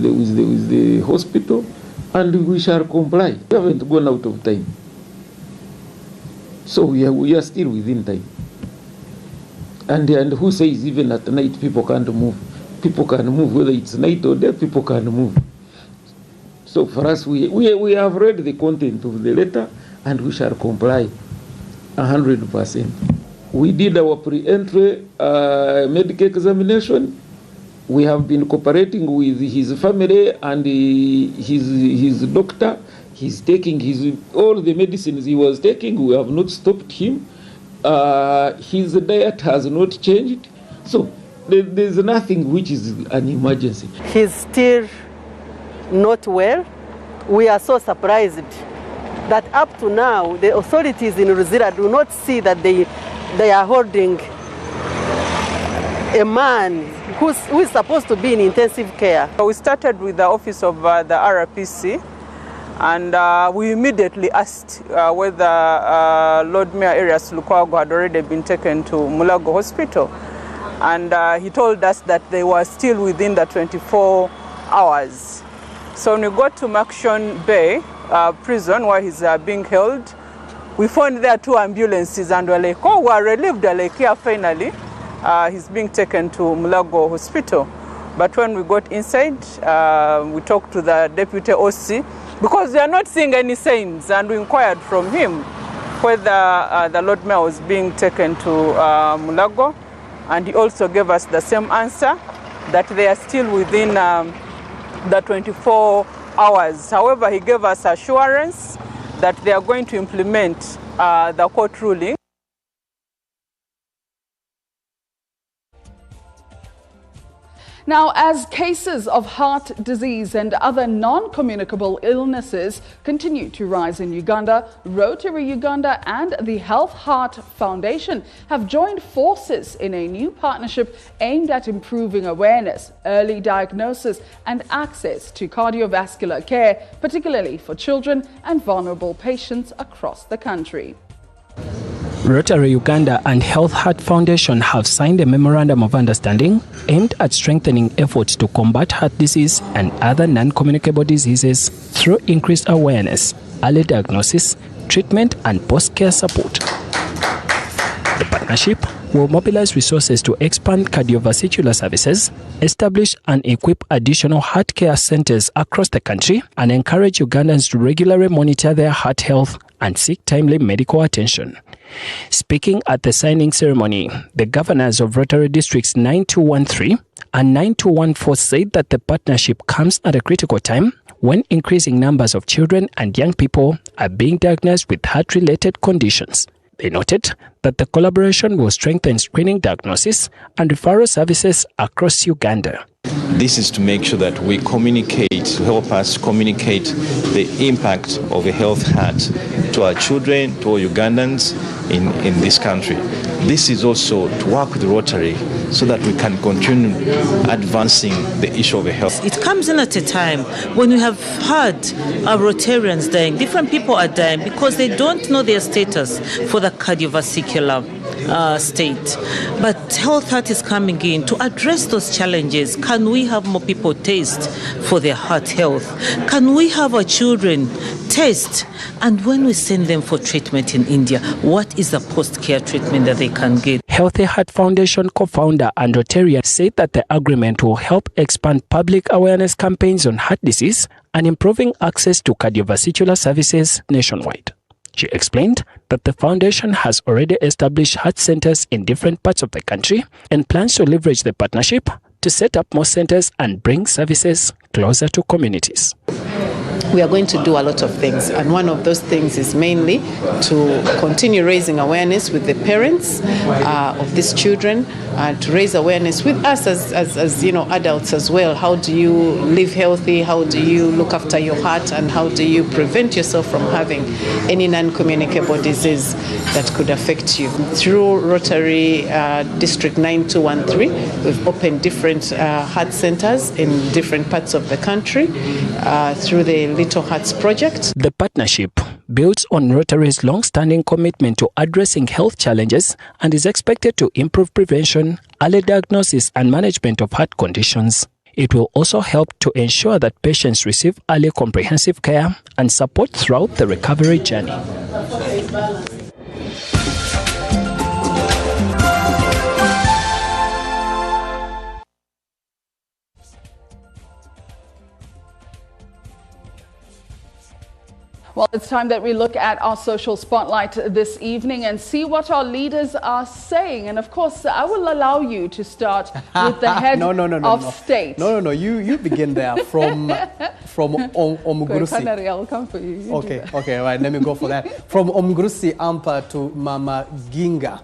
the hospital, and we shall comply. We haven't gone out of time. So we are still within time. And who says even at night people can't move? People can move, whether it's night or day, people can move. So for us, we have read the content of the letter and we shall comply 100%. We did our pre-entry medical examination. We have been cooperating with his family and his doctor. He's taking all the medicines he was taking. We have not stopped him. His diet has not changed. So there's nothing which is an emergency. He's still not well. We are so surprised that up to now, the authorities in Ruzira do not see that they are holding a man who is supposed to be in intensive care. We started with the office of the RPC, and we immediately asked whether Lord Mayor Arias Lukwago had already been taken to Mulago Hospital. And he told us that they were still within the 24 hours. So when we got to Makshon Bay prison where he's being held, we found there 2 ambulances and we're like, oh, we're relieved, like here finally. He's being taken to Mulago Hospital. But when we got inside, we talked to the deputy OC because we are not seeing any signs, and we inquired from him whether the Lord Mayor was being taken to Mulago. And he also gave us the same answer, that they are still within the 24 hours. However, he gave us assurance that they are going to implement the court ruling. Now, as cases of heart disease and other non-communicable illnesses continue to rise in Uganda, Rotary Uganda and the Health Heart Foundation have joined forces in a new partnership aimed at improving awareness, early diagnosis and access to cardiovascular care, particularly for children and vulnerable patients across the country. Rotary Uganda and Health Heart Foundation have signed a memorandum of understanding aimed at strengthening efforts to combat heart disease and other non-communicable diseases through increased awareness, early diagnosis, treatment and post-care support. The partnership will mobilize resources to expand cardiovascular services, establish and equip additional heart care centers across the country, and encourage Ugandans to regularly monitor their heart health and seek timely medical attention. Speaking at the signing ceremony, the governors of Rotary Districts 9213 and 9214 said that the partnership comes at a critical time when increasing numbers of children and young people are being diagnosed with heart-related conditions. They noted that the collaboration will strengthen screening, diagnosis and referral services across Uganda. This is to make sure that we communicate, to help us communicate the impact of a health heart to our children, to all Ugandans in this country. This is also to work with Rotary so that we can continue advancing the issue of health. It comes in at a time when we have had our Rotarians dying. Different people are dying because they don't know their status for the cardiovascular state. But Health Heart is coming in to address those challenges. Can we have more people test for their heart health? Can we have our children test? And when we send them for treatment in India, what is the post-care treatment that they can get? Healthy Heart Foundation co-founder and Rotarian said that the agreement will help expand public awareness campaigns on heart disease and improving access to cardiovascular services nationwide. She explained that the foundation has already established heart centers in different parts of the country and plans to leverage the partnership to set up more centers and bring services closer to communities. We are going to do a lot of things, and one of those things is mainly to continue raising awareness with the parents of these children, to raise awareness with us as you know, adults as well. How do you live healthy? How do you look after your heart? And how do you prevent yourself from having any non-communicable disease that could affect you? Through Rotary District 9213, we've opened different heart centers in different parts of the country through the Little Hearts Project. The partnership builds on Rotary's long-standing commitment to addressing health challenges and is expected to improve prevention, early diagnosis and management of heart conditions. It will also help to ensure that patients receive early comprehensive care and support throughout the recovery journey. Well, it's time that we look at our social spotlight this evening and see what our leaders are saying. And of course, I will allow you to start with the head of state. No, you begin there from Omgurusi. I'll come for you. Okay, right, let me go for that. From Omgurusi Ampa to Mama Ginga.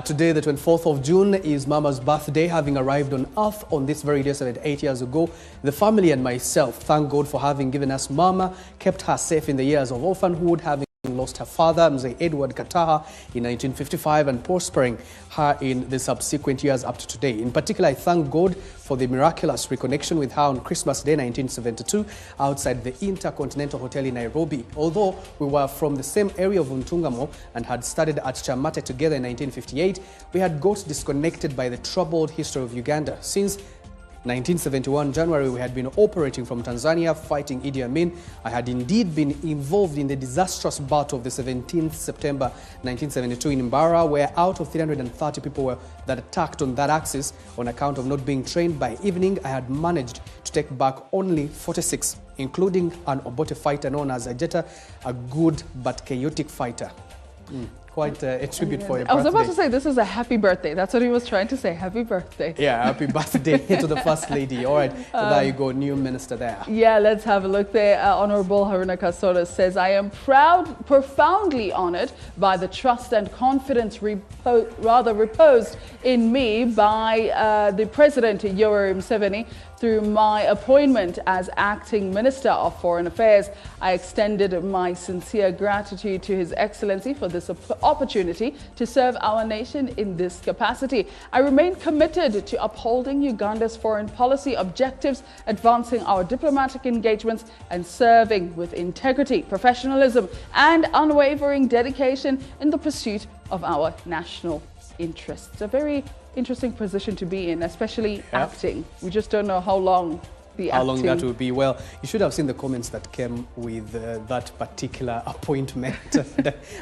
Today, the 24th of June, is Mama's birthday, having arrived on Earth on this very day 78 years ago. The family and myself thank God for having given us Mama, kept her safe in the years of orphanhood, having lost her father, Mzee Edward Kataha, in 1955, and prospering her in the subsequent years up to today. In particular, I thank God for the miraculous reconnection with her on Christmas Day 1972 outside the Intercontinental Hotel in Nairobi. Although we were from the same area of Untungamo and had studied at Chamate together in 1958, we had got disconnected by the troubled history of Uganda. Since 1971 January, we had been operating from Tanzania fighting Idi Amin. I had indeed been involved in the disastrous battle of the 17th September 1972 in Mbara, where out of 330 people that attacked on that axis on account of not being trained, by evening I had managed to take back only 46, including an Obote fighter known as Ajeta, a good but chaotic fighter. Quite a tribute for your birthday. I was about to say, this is a happy birthday. That's what he was trying to say. Happy birthday. Yeah, happy birthday to the First Lady. All right, so there you go, new minister there. Yeah, let's have a look there. Honorable Haruna Kasolo says, I am profoundly honored by the trust and confidence reposed in me by the President Yoweri Museveni through my appointment as Acting Minister of Foreign Affairs. I extended my sincere gratitude to His Excellency for this opportunity to serve our nation in this capacity. I remain committed to upholding Uganda's foreign policy objectives, advancing our diplomatic engagements, and serving with integrity, professionalism, and unwavering dedication in the pursuit of our national interests. A very interesting position to be in, especially acting. We just don't know how long how long that will be. Well, you should have seen the comments that came with that particular appointment.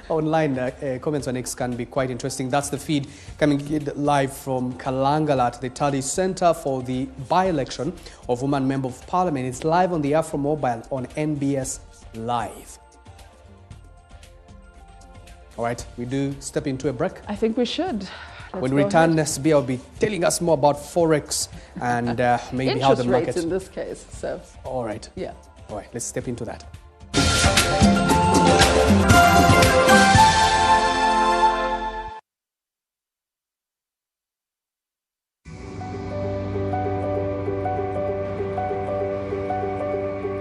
Online comments on X can be quite interesting. That's the feed coming live from Kalangala at the Tadi Center for the by-election of Woman Member of Parliament. It's live on the Afro Mobile on NBS Live. All right, we do step into a break. I think we should. When we return, SB will be telling us more about Forex and maybe how the market... Interest rates in this case, so... All right. Yeah. All right, let's step into that.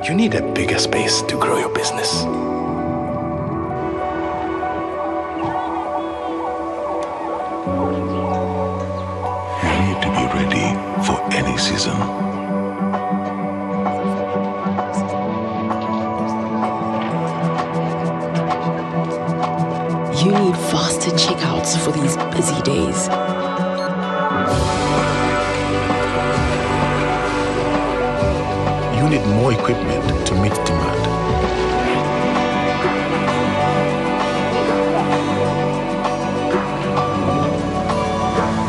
You need a bigger space to grow your business. For any season. You need faster checkouts for these busy days. You need more equipment to meet demand.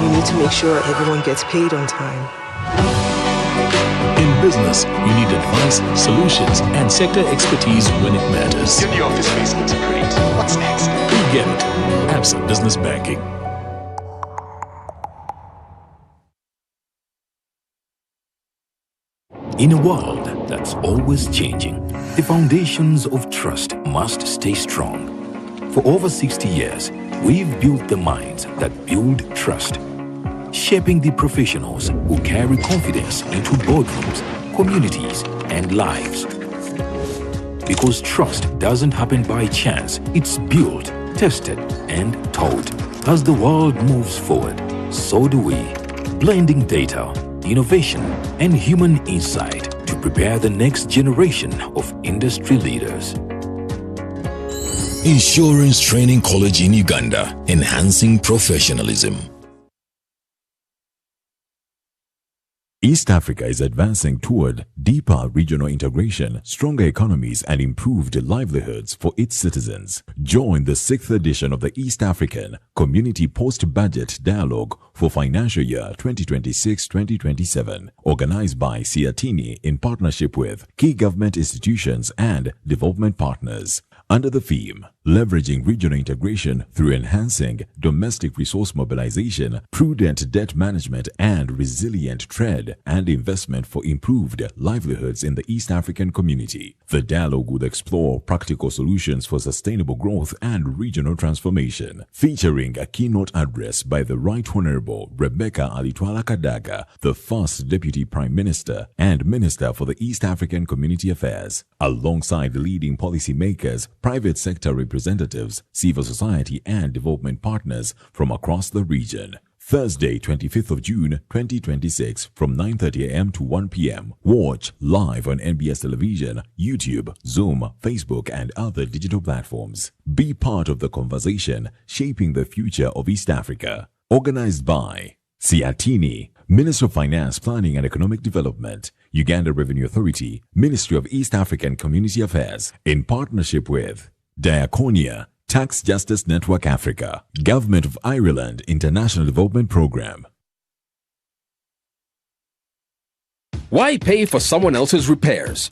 You need to make sure everyone gets paid on time. In business, you need advice, solutions, and sector expertise when it matters. Your new office space looks great. What's next? We get it. Absa Business Banking. In a world that's always changing, the foundations of trust must stay strong. For over 60 years, we've built the minds that build trust, shaping the professionals who carry confidence into boardrooms, communities, and lives. Because trust doesn't happen by chance, it's built, tested, and taught. As the world moves forward, so do we, blending data, innovation, and human insight to prepare the next generation of industry leaders. Insurance Training College in Uganda, enhancing professionalism. East Africa is advancing toward deeper regional integration, stronger economies, and improved livelihoods for its citizens. Join the 6th edition of the East African Community Post-Budget Dialogue for financial year 2026-2027, organized by Siatini in partnership with key government institutions and development partners. under the theme Leveraging Regional Integration through Enhancing Domestic Resource Mobilization, Prudent Debt Management and Resilient Trade and Investment for Improved Livelihoods in the East African Community. The dialogue would explore practical solutions for sustainable growth and regional transformation, featuring a keynote address by the Right Honorable Rebecca Alitwala Kadaga, the first Deputy Prime Minister and Minister for the East African Community Affairs, alongside the leading policymakers, private sector representatives, civil society and development partners from across the region. Thursday, 25th of June, 2026, from 9:30 a.m. to 1 p.m. Watch live on NBS Television, YouTube, Zoom, Facebook, and other digital platforms. Be part of the conversation shaping the future of East Africa. Organized by Siatini, Minister of Finance, Planning and Economic Development, Uganda Revenue Authority, Ministry of East African Community Affairs, in partnership with Diaconia, Tax Justice Network Africa, Government of Ireland International Development Program. Why pay for someone else's repairs?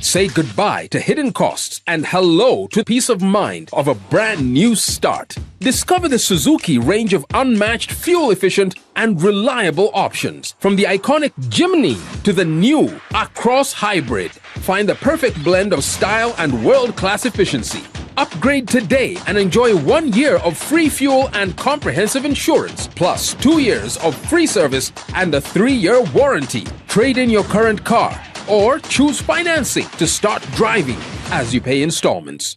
Say goodbye to hidden costs and hello to peace of mind of a brand new start. Discover the Suzuki range of unmatched, fuel-efficient and reliable options. From the iconic Jimny to the new Across Hybrid. Find the perfect blend of style and world-class efficiency. Upgrade today and enjoy 1 year of free fuel and comprehensive insurance, plus 2 years of free service and a 3-year warranty. Trade in your current car or choose financing to start driving as you pay installments.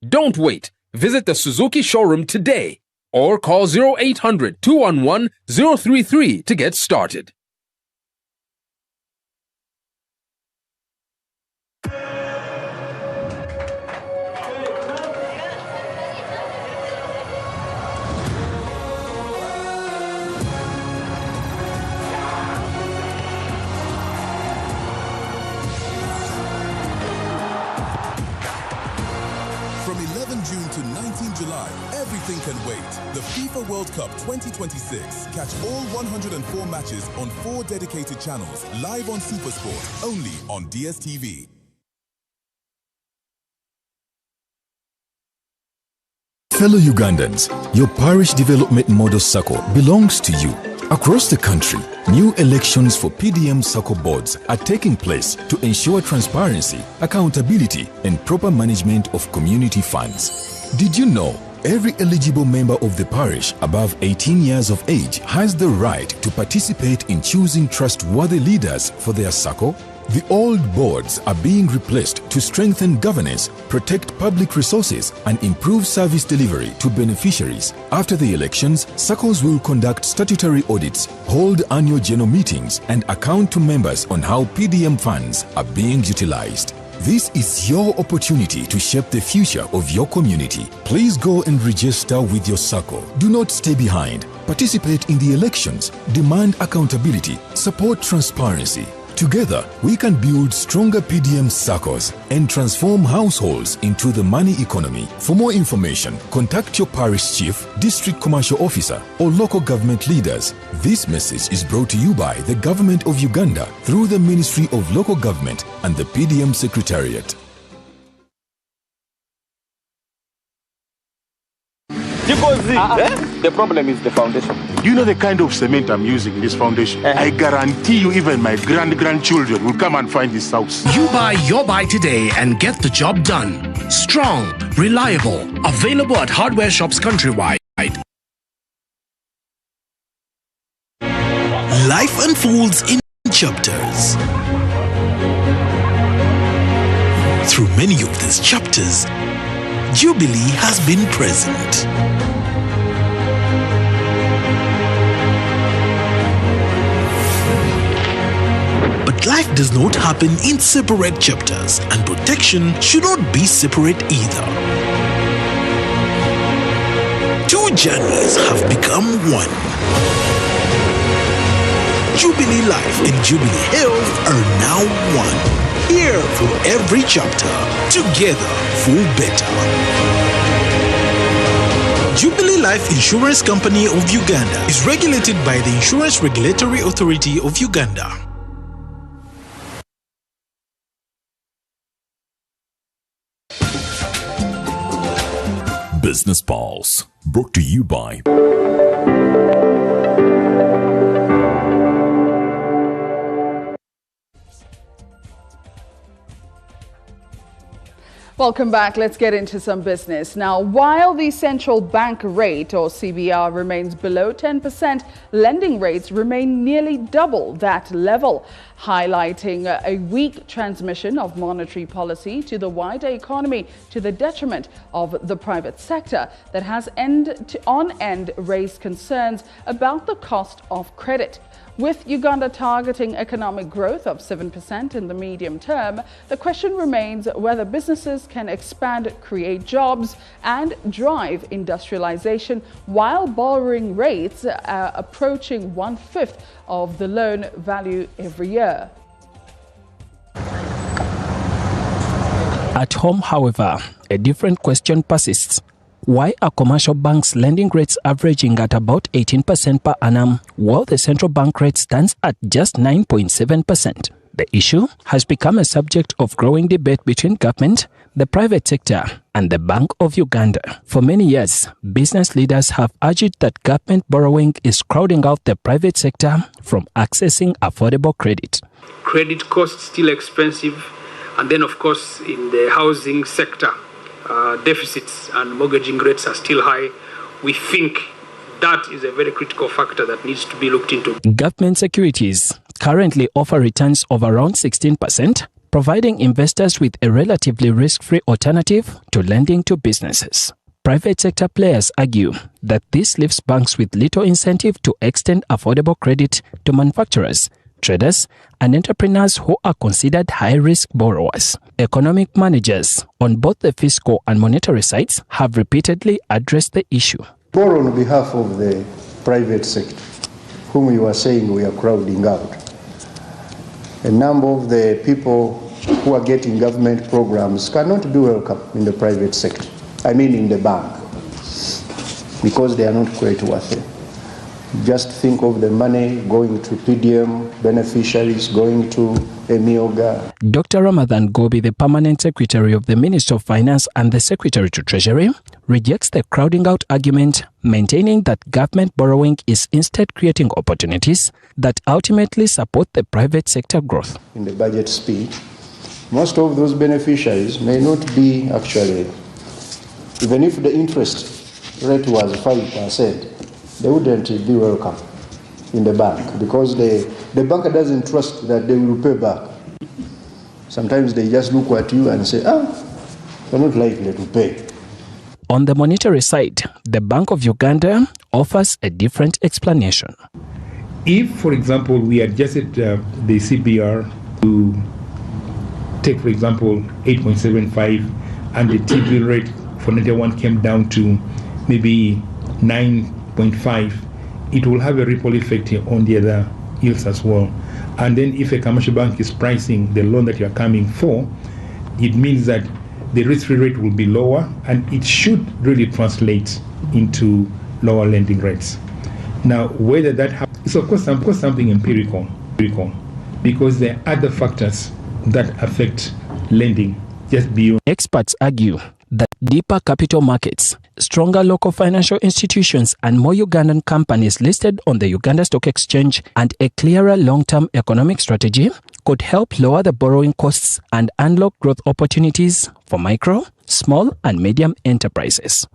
Don't wait. Visit the Suzuki showroom today or call 0800-211-033 to get started. From 11 June to 19 July, everything can wait. The FIFA World Cup 2026. Catch all 104 matches on 4 dedicated channels, live on SuperSport, only on DSTV. Fellow Ugandans, your parish development model SACCO belongs to you. Across the country, new elections for PDM SACCO boards are taking place to ensure transparency, accountability, and proper management of community funds. Did you know every eligible member of the parish above 18 years of age has the right to participate in choosing trustworthy leaders for their SACCO? The old boards are being replaced to strengthen governance, protect public resources, and improve service delivery to beneficiaries. After the elections, SACCOs will conduct statutory audits, hold annual general meetings, and account to members on how PDM funds are being utilized. This is your opportunity to shape the future of your community. Please go and register with your SACCO. Do not stay behind. Participate in the elections, demand accountability, support transparency. Together, we can build stronger PDM SACCOs and transform households into the money economy. For more information, contact your parish chief, district commercial officer, or local government leaders. This message is brought to you by the Government of Uganda through the Ministry of Local Government and the PDM Secretariat. The problem is the foundation. Do you know the kind of cement I'm using in this foundation? I guarantee you even my grandchildren will come and find this house. You buy your buy today and get the job done. Strong, reliable, available at hardware shops countrywide. Life unfolds in chapters. Through many of these chapters, Jubilee has been present. But life does not happen in separate chapters, and protection should not be separate either. Two journeys have become one. Jubilee Life and Jubilee Health are now one. Here for every chapter, together for better. Jubilee Life Insurance Company of Uganda is regulated by the Insurance Regulatory Authority of Uganda. Business Pulse, brought to you by Welcome back. Let's get into some business. Now, while the central bank rate, or CBR, remains below 10%, lending rates remain nearly double that level, highlighting a weak transmission of monetary policy to the wider economy to the detriment of the private sector that has on-end raised concerns about the cost of credit. With Uganda targeting economic growth of 7% in the medium term, the question remains whether businesses can expand, create jobs, and drive industrialization while borrowing rates are approaching 1/5 of the loan value every year. At home, however, a different question persists. Why are commercial banks' lending rates averaging at about 18% per annum, while the central bank rate stands at just 9.7%? The issue has become a subject of growing debate between government, the private sector, and the Bank of Uganda. For many years, business leaders have argued that government borrowing is crowding out the private sector from accessing affordable credit. Credit costs still expensive, and then, of course, in the housing sector, deficits and mortgaging rates are still high. We think that is a very critical factor that needs to be looked into. Government securities currently offer returns of around 16%, providing investors with a relatively risk-free alternative to lending to businesses. Private sector players argue that this leaves banks with little incentive to extend affordable credit to manufacturers, traders, and entrepreneurs who are considered high-risk borrowers. Economic managers on both the fiscal and monetary sides have repeatedly addressed the issue. Borrow on behalf of the private sector, whom you are saying we are crowding out. A number of the people who are getting government programs cannot be welcome in the private sector, I mean in the bank, because they are not quite worth it. Just think of the money going to PDM beneficiaries, going to Emioga. Dr. Ramadan Gobi, the Permanent Secretary of the Ministry of Finance and the Secretary to Treasury, rejects the crowding out argument, maintaining that government borrowing is instead creating opportunities that ultimately support the private sector growth. In the budget speech, most of those beneficiaries may not be actually, even if the interest rate was 5%, they wouldn't be welcome in the bank because the bank doesn't trust that they will pay back. Sometimes they just look at you and say, you're not likely to pay. On the monetary side, the Bank of Uganda offers a different explanation. If, for example, we adjusted the CBR to take, for example, 8.75 and the T-bill rate for 91 came down to maybe 9.5, it will have a ripple effect on the other yields as well. And then if a commercial bank is pricing the loan that you are coming for, it means that the risk-free rate will be lower, and it should really translate into lower lending rates. Now, whether that happens, it's of course something empirical, because there are other factors that affect lending just beyond. Experts argue that deeper capital markets, stronger local financial institutions, and more Ugandan companies listed on the Uganda Stock Exchange, and a clearer long-term economic strategy could help lower the borrowing costs and unlock growth opportunities for micro, small, and medium enterprises.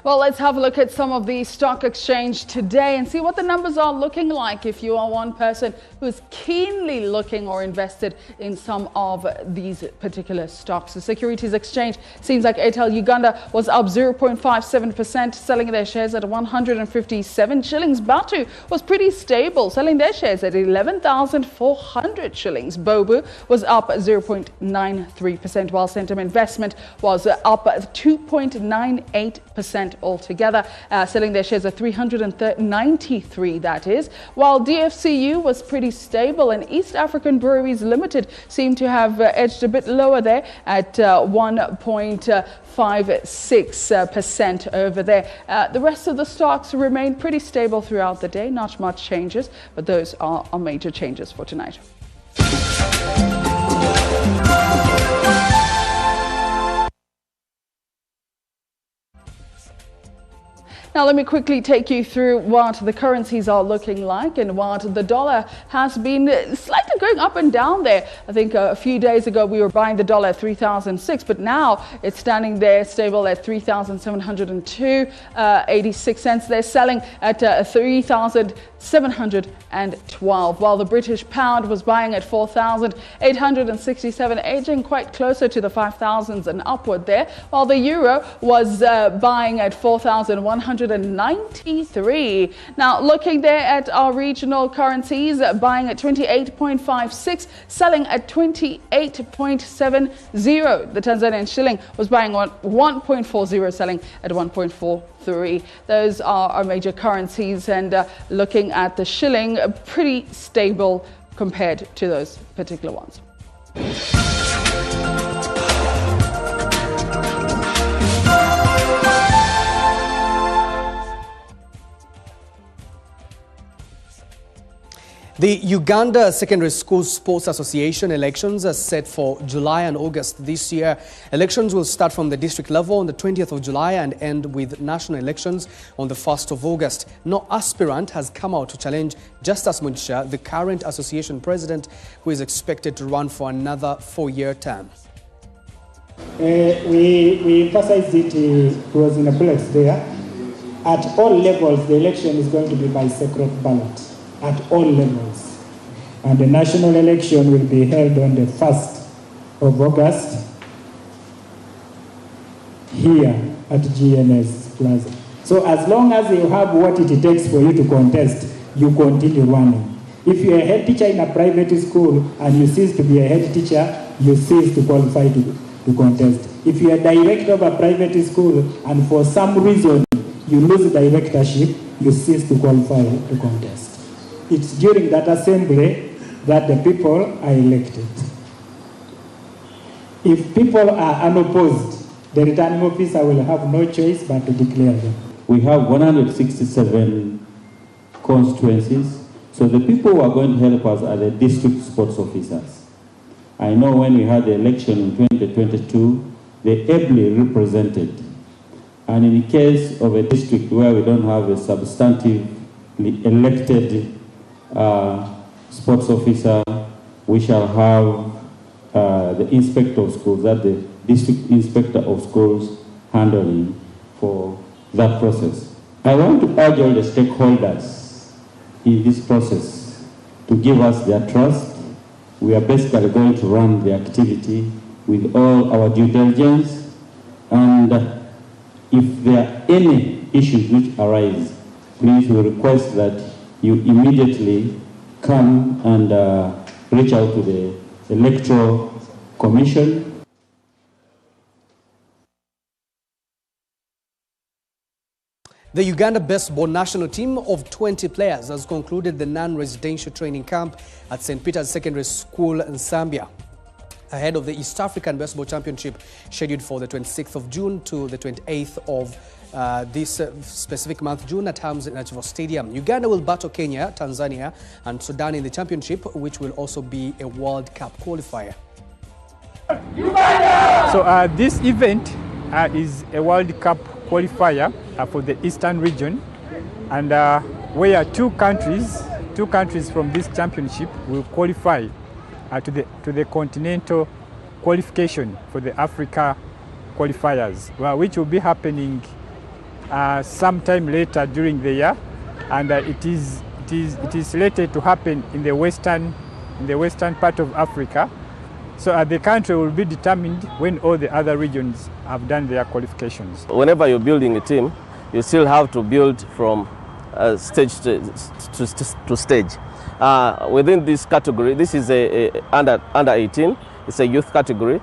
Well, let's have a look at some of the stock exchange today and see what the numbers are looking like if you are one person who's keenly looking or invested in some of these particular stocks. The Securities Exchange seems like Airtel Uganda was up 0.57%, selling their shares at 157 shillings. Batu was pretty stable, selling their shares at 11,400 shillings. Bobu was up 0.93%, while Centum Investment was up 2.98% altogether, selling their shares at 393, that is, while DFCU was pretty stable, and East African Breweries Limited seemed to have edged a bit lower there at 1.56% over there. The rest of the stocks remained pretty stable throughout the day, not much changes, but those are major changes for tonight. Now, let me quickly take you through what the currencies are looking like and what the dollar has been slightly going up and down there. I think a few days ago we were buying the dollar at 3,006, but now it's standing there stable at 3,702.86 cents. They're selling at 3,712, while the British pound was buying at 4,867, edging quite closer to the 5,000s and upward there, while the euro was buying at 4,193. Now, looking there at our regional currencies, buying at 28.56, selling at 28.70. The Tanzanian shilling was buying 1.40, selling at 1.43. Those are our major currencies, and looking at the shilling, pretty stable compared to those particular ones. The Uganda Secondary School Sports Association elections are set for July and August this year. Elections will start from the district level on the 20th of July and end with national elections on the 1st of August. No aspirant has come out to challenge Justus Mugisha, the current association president, who is expected to run for another 4-year term. We emphasized it was in a bullet there. At all levels, the election is going to be by secret ballot. At all levels. And the national election will be held on the 1st of August here at GNS Plaza. So as long as you have what it takes for you to contest, you continue running. If you're a head teacher in a private school and you cease to be a head teacher, you cease to qualify to contest. If you're a director of a private school and for some reason you lose directorship, you cease to qualify to contest. It's during that assembly that the people are elected. If people are unopposed, the returning officer will have no choice but to declare them. We have 167 constituencies, so the people who are going to help us are the district sports officers. I know when we had the election in 2022, they ably represented. And in the case of a district where we don't have a substantively elected sports officer, we shall have the inspector of schools, that the district inspector of schools handling for that process. I want to urge all the stakeholders in this process to give us their trust. We are basically going to run the activity with all our due diligence, and if there are any issues which arise, please we request that you immediately come and reach out to the Electoral Commission. The Uganda baseball national team of 20 players has concluded the non-residential training camp at St. Peter's Secondary School in Zambia, ahead of the East African Baseball Championship scheduled for the 26th of June to the 28th of this specific month, June, at Hams International Stadium. Uganda will battle Kenya, Tanzania and Sudan in the championship, which will also be a World Cup qualifier. So this event is a World Cup qualifier for the Eastern region, and where two countries from this championship will qualify to the continental qualification for the Africa qualifiers, which will be happening sometime later during the year, and it is slated to happen in the western part of Africa. So the country will be determined when all the other regions have done their qualifications. Whenever you're building a team, you still have to build from stage to stage. Within this category, this is a under 18. It's a youth category,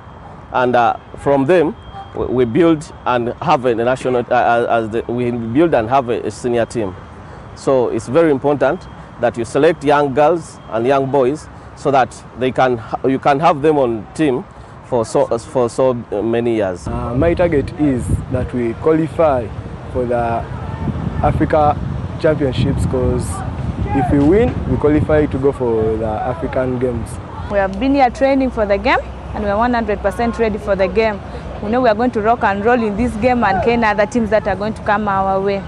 and from them we build and have a national, we build and have a senior team. So it's very important that you select young girls and young boys so that you can have them on team for so many years. My target is that we qualify for the Africa Championships, because if we win, we qualify to go for the African Games. We have been here training for the game, and we are 100% ready for the game. We know we are going to rock and roll in this game and gain other teams that are going to come our way.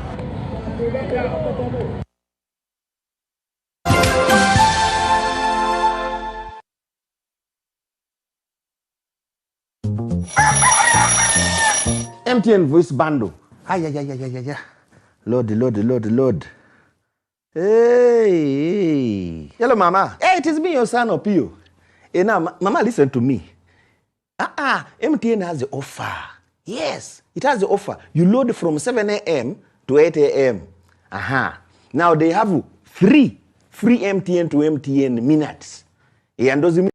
MTN voice bundle. Yeah. Load. Hey. Hello, Mama. Hey, it is me, your son, Opio. Hey, now, Mama, listen to me. MTN has the offer. Yes, it has the offer. You load from 7 a.m. to 8 a.m. Now, they have free MTN to MTN minutes. And those minutes.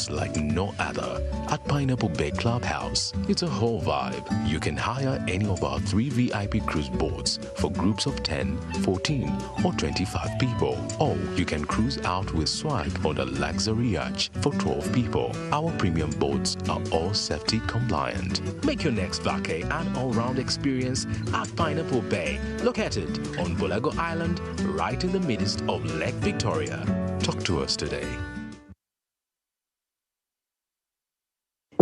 Like no other at Pineapple Bay Clubhouse. It's a whole vibe. You can hire any of our 3 VIP cruise boats for groups of 10, 14, or 25 people. Or you can cruise out with swag on a luxury yacht for 12 people. Our premium boats are all safety compliant. Make your next vacay an all-round experience at Pineapple Bay, located on Bulago Island, right in the midst of Lake Victoria. Talk to us today.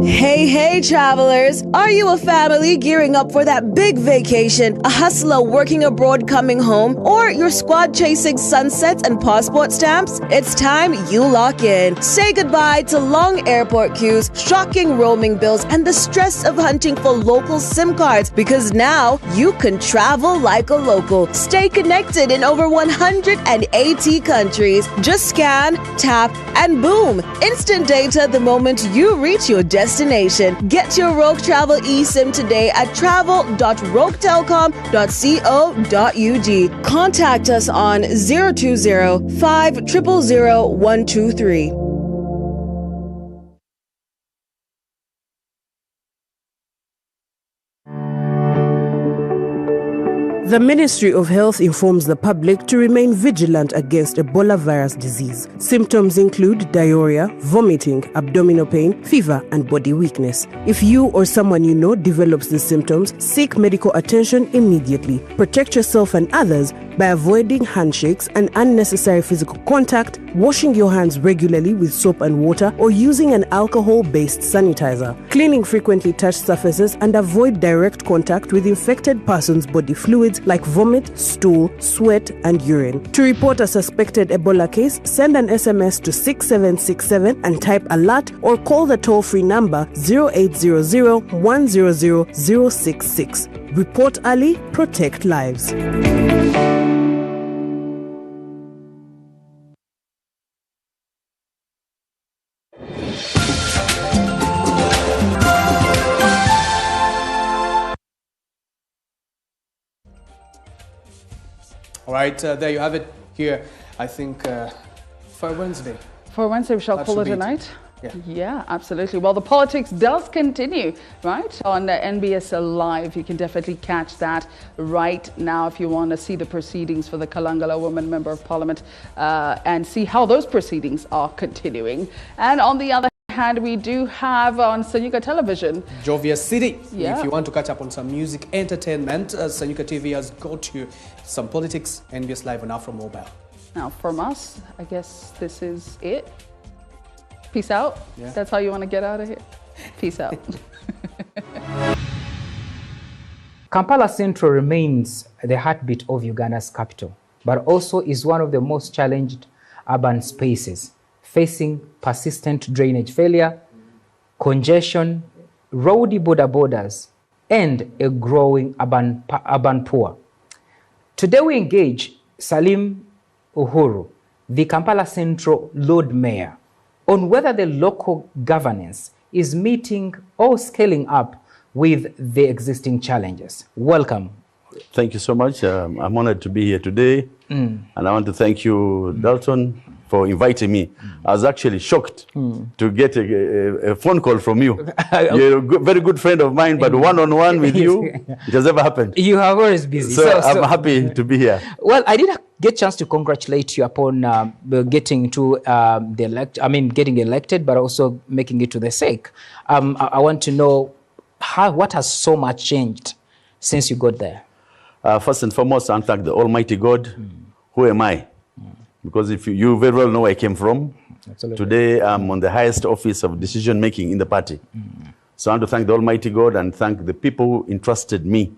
Hey, travelers! Are you a family gearing up for that big vacation, a hustler working abroad coming home, or your squad chasing sunsets and passport stamps? It's time you lock in. Say goodbye to long airport queues, shocking roaming bills, and the stress of hunting for local SIM cards, because now you can travel like a local. Stay connected in over 180 countries. Just scan, tap, and boom! Instant data the moment you reach your destination. Get your Rogue Travel eSIM today at travel.roguetelecom.co.ug. Contact us on 020-500-123. The Ministry of Health informs the public to remain vigilant against Ebola virus disease. Symptoms include diarrhea, vomiting, abdominal pain, fever, and body weakness. If you or someone you know develops these symptoms, seek medical attention immediately. Protect yourself and others by avoiding handshakes and unnecessary physical contact, washing your hands regularly with soap and water, or using an alcohol-based sanitizer. Cleaning frequently touched surfaces and avoid direct contact with infected persons' body fluids like vomit, stool, sweat, and urine. To report a suspected Ebola case, send an SMS to 6767 and type alert, or call the toll-free number 0800 100 066. Report early, protect lives. All right, there you have it here, I think, for Wednesday. For Wednesday, we shall call it a night? Yeah, absolutely. Well, the politics does continue, right? On NBS Live, you can definitely catch that right now if you want to see the proceedings for the Kalangala Woman Member of Parliament and see how those proceedings are continuing. And on the other hand, we do have on Sanyuka Television Jovia City. Yeah. If you want to catch up on some music entertainment, Sanyuka TV has got you some politics, NBS Live on Afro Mobile. Now, from us, I guess this is it. Peace out. Yeah. That's how you want to get out of here. Peace out. Kampala Central remains the heartbeat of Uganda's capital, but also is one of the most challenged urban spaces, facing persistent drainage failure, congestion, rowdy borders, and a growing urban poor. Today we engage Salim Uhuru, the Kampala Central Lord Mayor, on whether the local governance is meeting or scaling up with the existing challenges. Welcome. Thank you so much. I'm honored to be here today. And I want to thank you, Dalton, for inviting me. I was actually shocked to get a phone call from you. You're a very good friend of mine, but one-on-one with you, it has never happened. You are always busy. So I'm happy to be here. Well, I did get a chance to congratulate you upon getting to getting elected, but also making it to the SEC. I want to know what has so much changed since you got there. First and foremost, I thank the Almighty God. Who am I? Because if you very well know where I came from. Absolutely. Today, I'm on the highest office of decision-making in the party. So I want to thank the Almighty God and thank the people who entrusted me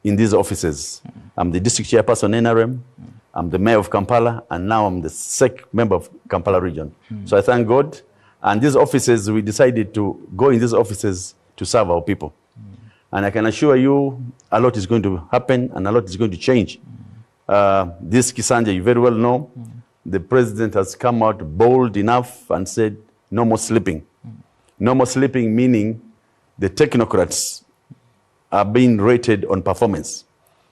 in these offices. I'm the district chairperson NRM, I'm the mayor of Kampala, and now I'm the SEC member of Kampala region. So I thank God. And these offices, we decided to go in these offices to serve our people. And I can assure you, a lot is going to happen and a lot is going to change. This Kisanja, you very well know, the president has come out bold enough and said, no more sleeping. No more sleeping, meaning the technocrats are being rated on performance.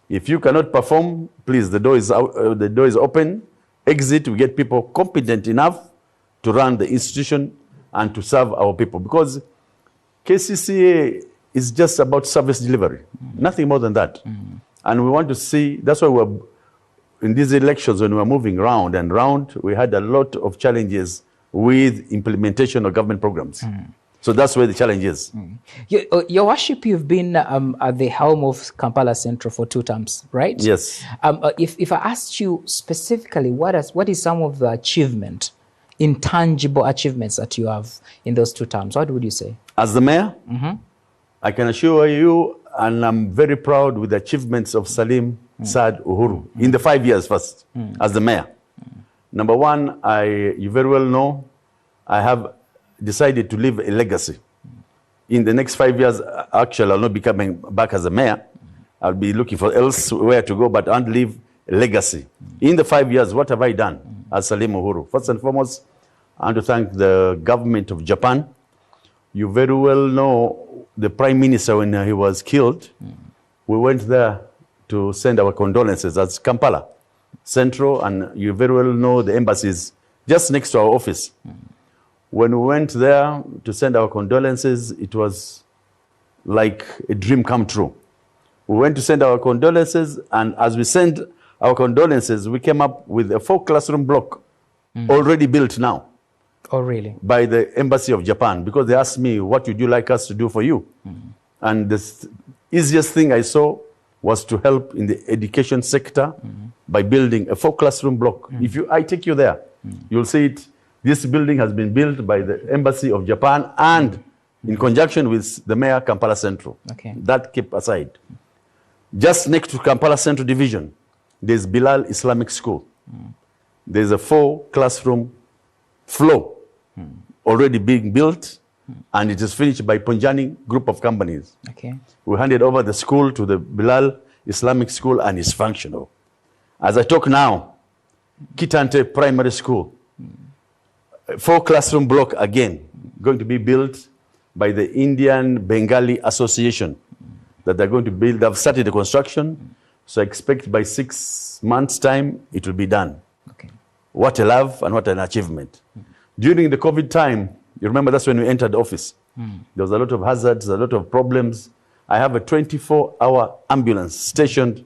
If you cannot perform, please, the door is open. Exit, we get people competent enough to run the institution and to serve our people. Because KCCA is just about service delivery, nothing more than that. And we want to see, that's why we're in these elections, when we're moving round and round, we had a lot of challenges with implementation of government programs. So that's where the challenge is. Your worship, you've been at the helm of Kampala Central for 2 terms, right? Yes. If I asked you specifically, what is some of the achievement, intangible achievements that you have in those 2 terms, what would you say? As the mayor, I can assure you, and I'm very proud with the achievements of Salim Saad Uhuru in the 5 years first as the mayor. Number one, you very well know, I have decided to leave a legacy. In the next 5 years, actually, I'll not be coming back as a mayor. I'll be looking for elsewhere to go, but I'll leave a legacy. In the 5 years, what have I done as Salim Uhuru? First and foremost, I want to thank the government of Japan. You very well know the Prime Minister, when he was killed, we went there to send our condolences as Kampala Central, and you very well know the embassies just next to our office. When we went there to send our condolences, it was like a dream come true. We went to send our condolences, and as we sent our condolences, we came up with a 4-classroom block already built now. Oh, really? By the Embassy of Japan, because they asked me, what would you like us to do for you? And the easiest thing I saw was to help in the education sector by building a 4-classroom block. If I take you there, you'll see it. This building has been built by the Embassy of Japan and in conjunction with the Mayor Kampala Central. Okay. That kept aside. Just next to Kampala Central Division, there's Bilal Islamic School. There's a 4-classroom floor already being built, and it is finished by Punjani group of companies. Okay. We handed over the school to the Bilal Islamic School, and it's functional. As I talk now, Kitante Primary School, 4 classroom block again, going to be built by the Indian Bengali Association that they're going to build. They've started the construction, so I expect by 6 months' time it will be done. Okay. What a love and what an achievement. During the COVID time, you remember that's when we entered the office. There was a lot of hazards, a lot of problems. I have a 24-hour ambulance stationed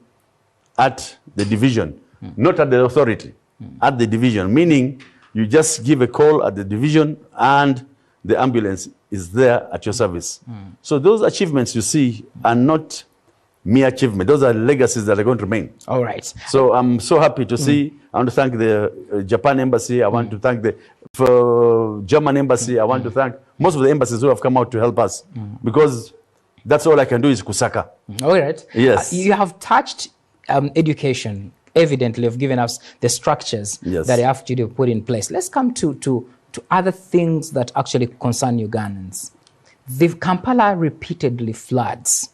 at the division, not at the authority, at the division, meaning you just give a call at the division and the ambulance is there at your service. So those achievements you see are not mere achievement. Those are legacies that are going to remain. All right. So I'm so happy to see. I want to thank the Japan embassy. I want to thank the German embassy. I want to thank most of the embassies who have come out to help us, because that's all I can do is kusaka. All right. Yes. You have touched education. Evidently, you've given us the structures that you have to put in place. Let's come to other things that actually concern Ugandans. The Kampala repeatedly floods.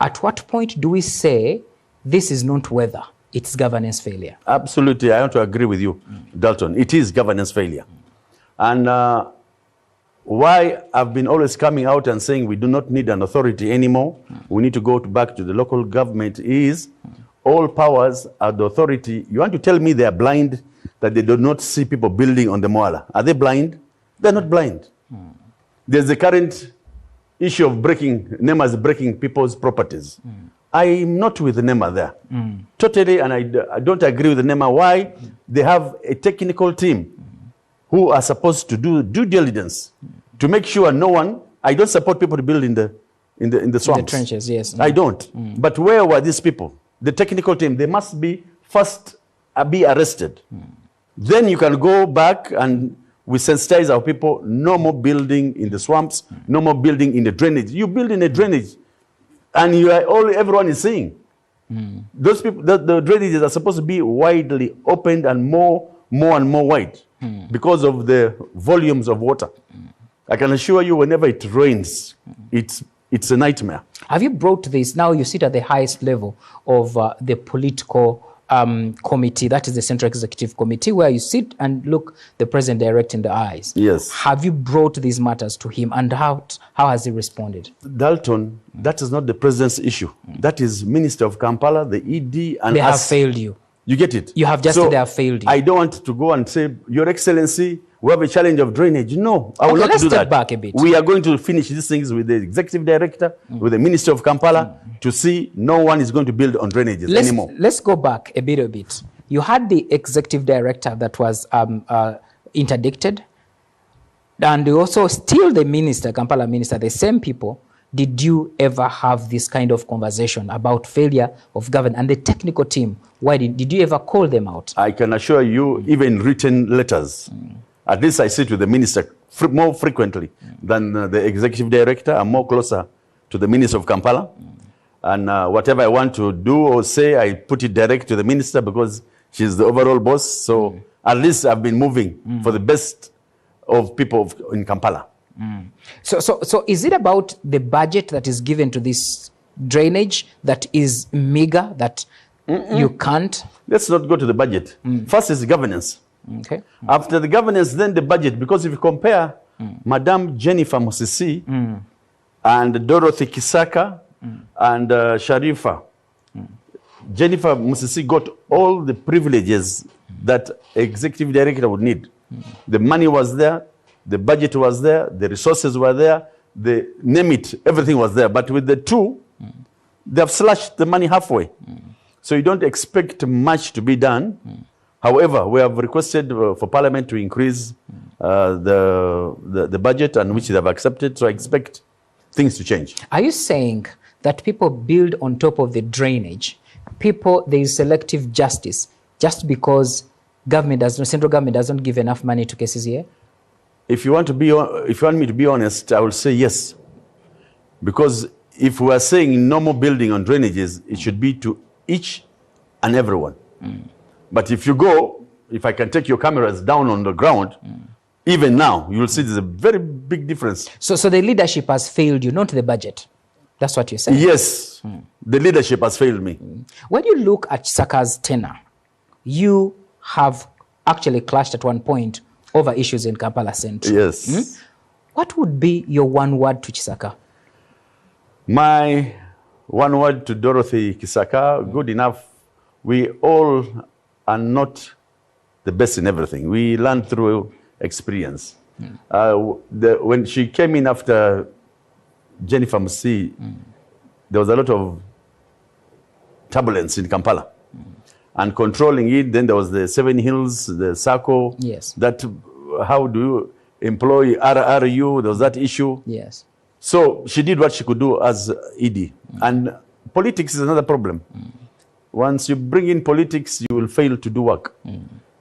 At what point do we say this is not weather, it's governance failure? Absolutely, I want to agree with you, Dalton. It is governance failure. And why I've been always coming out and saying we do not need an authority anymore, we need to go back to the local government, is all powers are the authority. You want to tell me they are blind, that they do not see people building on the Moala? Are they blind? They're not blind. There's the current issue of NEMA's breaking people's properties. I'm not with NEMA there. Totally, and I don't agree with NEMA. Why? They have a technical team who are supposed to do due diligence to make sure no one. I don't support people to build in the swamps. In the trenches, yes. I don't. But where were these people? The technical team, they must be first be arrested. Then you can go back and we sensitize our people. No more building in the swamps. No more building in the drainage. You build in a drainage, and everyone is seeing. Those people, the drainages are supposed to be widely opened and more and more wide because of the volumes of water. I can assure you, whenever it rains, it's a nightmare. Have you brought this? Now you sit at the highest level of the political committee, that is the Central Executive Committee, where you sit and look the president direct in the eyes. Yes. Have you brought these matters to him, and how has he responded? Dalton, that is not the president's issue. That is Minister of Kampala, the ED, and they have failed you. You get it? You have just said they have failed you. I don't want to go and say, Your Excellency, we have a challenge of drainage. No, I will not do that. Let's step back a bit. We are going to finish these things with the Executive Director, with the Minister of Kampala, to see no one is going to build on drainages anymore. Let's go back a bit. You had the Executive Director that was interdicted, and also still the Minister, Kampala Minister, the same people. Did you ever have this kind of conversation about failure of government and the technical team? Why did you ever call them out? I can assure you, even written letters. At least I sit with the minister more frequently than the Executive Director. I'm more closer to the Minister of Kampala. And whatever I want to do or say, I put it direct to the minister because she's the overall boss. So at least I've been moving for the best of people in Kampala. So is it about the budget that is given to this drainage that is meager, that you can't? Let's not go to the budget. First is the governance. Okay. After the governance, then the budget. Because if you compare Madame Jennifer Musisi and Dorothy Kisaka and Sharifa, Jennifer Musisi got all the privileges that executive director would need. The money was there, the budget was there, the resources were there, name it, everything was there. But with the two, they have slashed the money halfway. So you don't expect much to be done. However, we have requested for Parliament to increase the budget, and which they have accepted. So I expect things to change. Are you saying that people build on top of the drainage? There is selective justice just because central government doesn't give enough money to cases here? If you want me to be honest, I will say yes. Because if we are saying no more building on drainages, it should be to each and everyone. But if I can take your cameras down on the ground, Even now, you'll see there's a very big difference. So the leadership has failed you, not the budget. That's what you're saying? Yes, the leadership has failed me. When you look at Chisaka's tenure, you have actually clashed at one point over issues in Kampala Central. Yes. What would be your one word to Chisaka? My one word to Dorothy Kisaka, good enough. We all are not the best in everything. We learn through experience. When she came in after Jennifer Musi, there was a lot of turbulence in Kampala. And controlling it, then there was the Seven Hills, the SACCO. Yes. That, how do you employ RRU? There was that issue. Yes. So she did what she could do as ED. And politics is another problem. Once you bring in politics, you will fail to do work.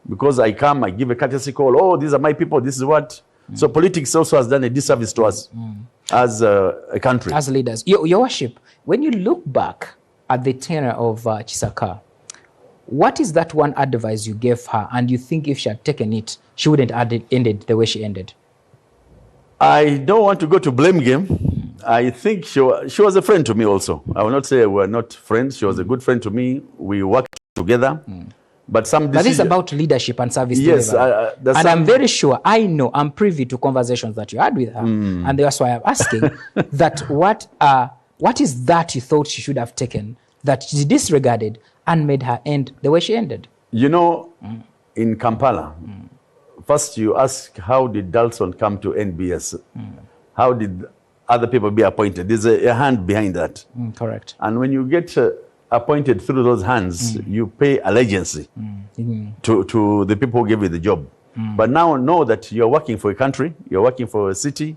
Because I come, I give a courtesy call, oh, these are my people, this is what. So politics also has done a disservice to us as a country. As leaders. Your worship, when you look back at the tenure of Chisaka, what is that one advice you gave her and you think if she had taken it, she wouldn't have ended the way she ended? I don't want to go to blame game. I think she was a friend to me also. I will not say we were not friends. She was a good friend to me. We worked together. But this is about leadership and service delivery. And I'm very sure, I'm privy to conversations that you had with her. And that's why I'm asking that what is that you thought she should have taken that she disregarded and made her end the way she ended? You know, in Kampala, first you ask, how did Dalton come to NBS? How did other people be appointed? There's a hand behind that. Correct. And when you get appointed through those hands, you pay allegiance to the people who gave you the job. But now know that you're working for a country, you're working for a city,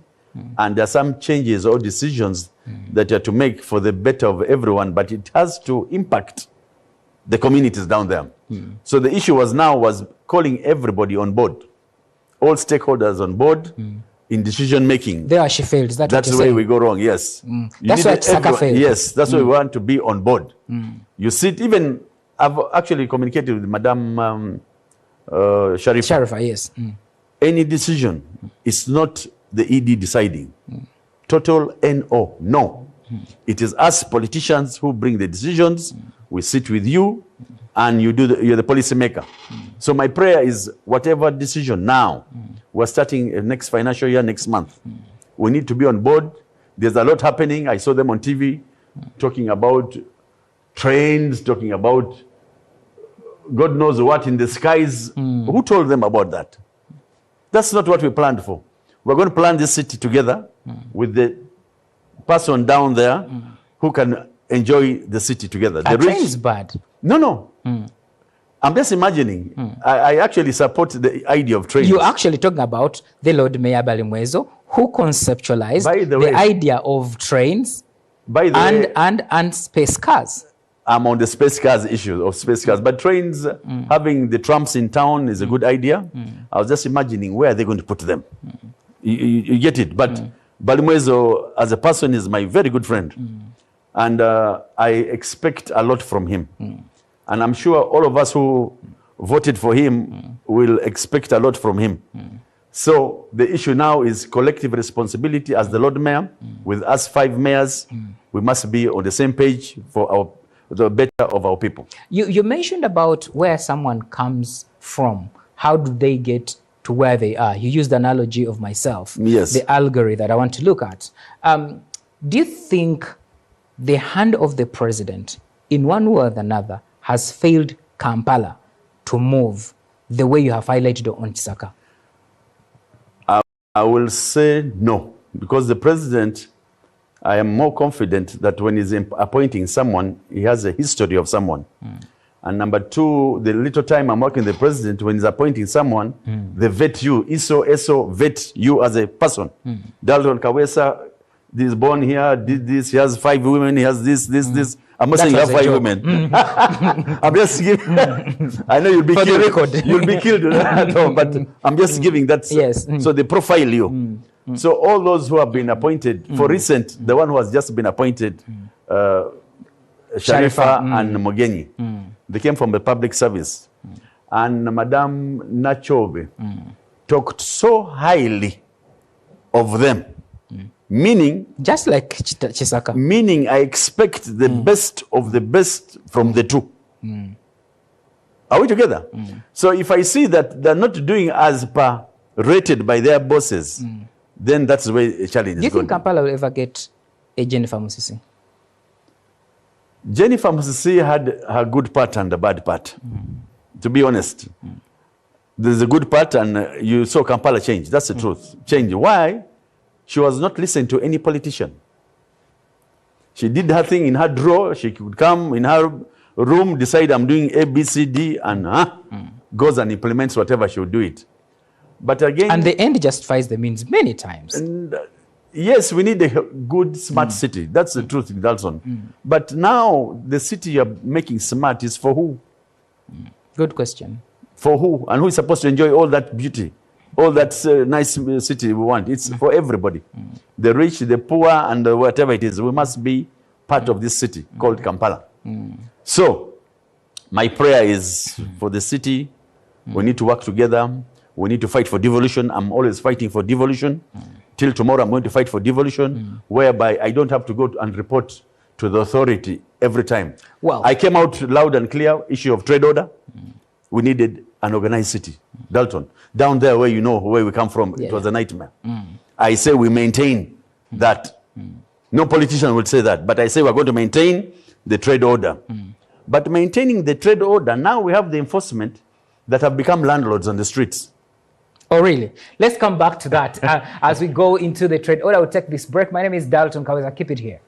and there are some changes or decisions that you have to make for the better of everyone, but it has to impact the communities down there. So the issue was calling everybody on board, all stakeholders on board in decision making. There she failed. That's the way we go wrong. Yes. That's why Chisaka failed. Yes, that's why we want to be on board. You see, even I've actually communicated with Madam Sharifa. Yes. Any decision is not the ED deciding. Total NO. No. It is us politicians who bring the decisions. We sit with you, and you're the policy maker. So my prayer is, whatever decision now, we're starting next financial year, next month. We need to be on board. There's a lot happening. I saw them on TV talking about trains, talking about God knows what in the skies. Who told them about that? That's not what we planned for. We're going to plan this city together with the person down there who can enjoy the city together. The train is bad. No. I'm just imagining. I actually support the idea of trains. You're actually talking about the Lord Mayor Balimwezo, who conceptualized the idea of trains and space cars. I'm on the space cars issue of space cars. But trains, having the trams in town is a good idea. I was just imagining where they're going to put them. You get it? But Balimwezo, as a person, is my very good friend. And I expect a lot from him. And I'm sure all of us who voted for him will expect a lot from him. So the issue now is collective responsibility as the Lord Mayor. With us 5 mayors, we must be on the same page for the better of our people. You mentioned about where someone comes from. How do they get to where they are? You used the analogy of myself. Yes. The allegory that I want to look at. Do you think the hand of the president, in one way or another, has failed Kampala to move the way you have highlighted on Chisaka? I will say no, because the president, I am more confident that when he's appointing someone, he has a history of someone. And number 2, the little time I'm working with the president, when he's appointing someone, they vet you. ESO vet you as a person. Dalton Kawesa is born here, did this, he has 5 women, he has this. I'm not saying you have 5 women. I'm just giving. I know you'll be killed. For the record. You'll be killed at home, but I'm just giving that. Yes. So they profile you. So all those who have been appointed, for recent, the one who has just been appointed, Sharifa and Mogenyi, they came from the public service. And Madame Nachobe talked so highly of them. Meaning, just like Chisaka. Meaning, I expect the best of the best from the two. Are we together? So if I see that they're not doing as per rated by their bosses, then that's the way a challenge is going. Do you think Kampala will ever get a Jennifer Musisi? Jennifer Musisi had her good part and a bad part. To be honest, there's a good part, and you saw Kampala change. That's the truth. Change. Why? She was not listening to any politician. She did her thing in her drawer. She could come in her room, decide I'm doing A, B, C, D, and goes and implements whatever she would do it. But again... And the end justifies the means many times. And, yes, we need a good, smart city. That's the truth in Dalton. But now, the city you're making smart is for who? Good question. For who? And who is supposed to enjoy all that beauty? All that nice city we want. It's for everybody. The rich, the poor, and whatever it is. We must be part of this city called Kampala. So, my prayer is for the city. We need to work together. We need to fight for devolution. I'm always fighting for devolution. Till tomorrow, I'm going to fight for devolution, whereby I don't have to go and report to the authority every time. Well, I came out loud and clear, issue of trade order. We needed an organized city. Dalton, down there where you know where we come from, it was a nightmare. I say we maintain that. No politician would say that, but I say we're going to maintain the trade order. But maintaining the trade order, now we have the enforcement that have become landlords on the streets. Oh, really? Let's come back to that as we go into the trade order. We'll take this break. My name is Dalton Kaweza. Keep it here.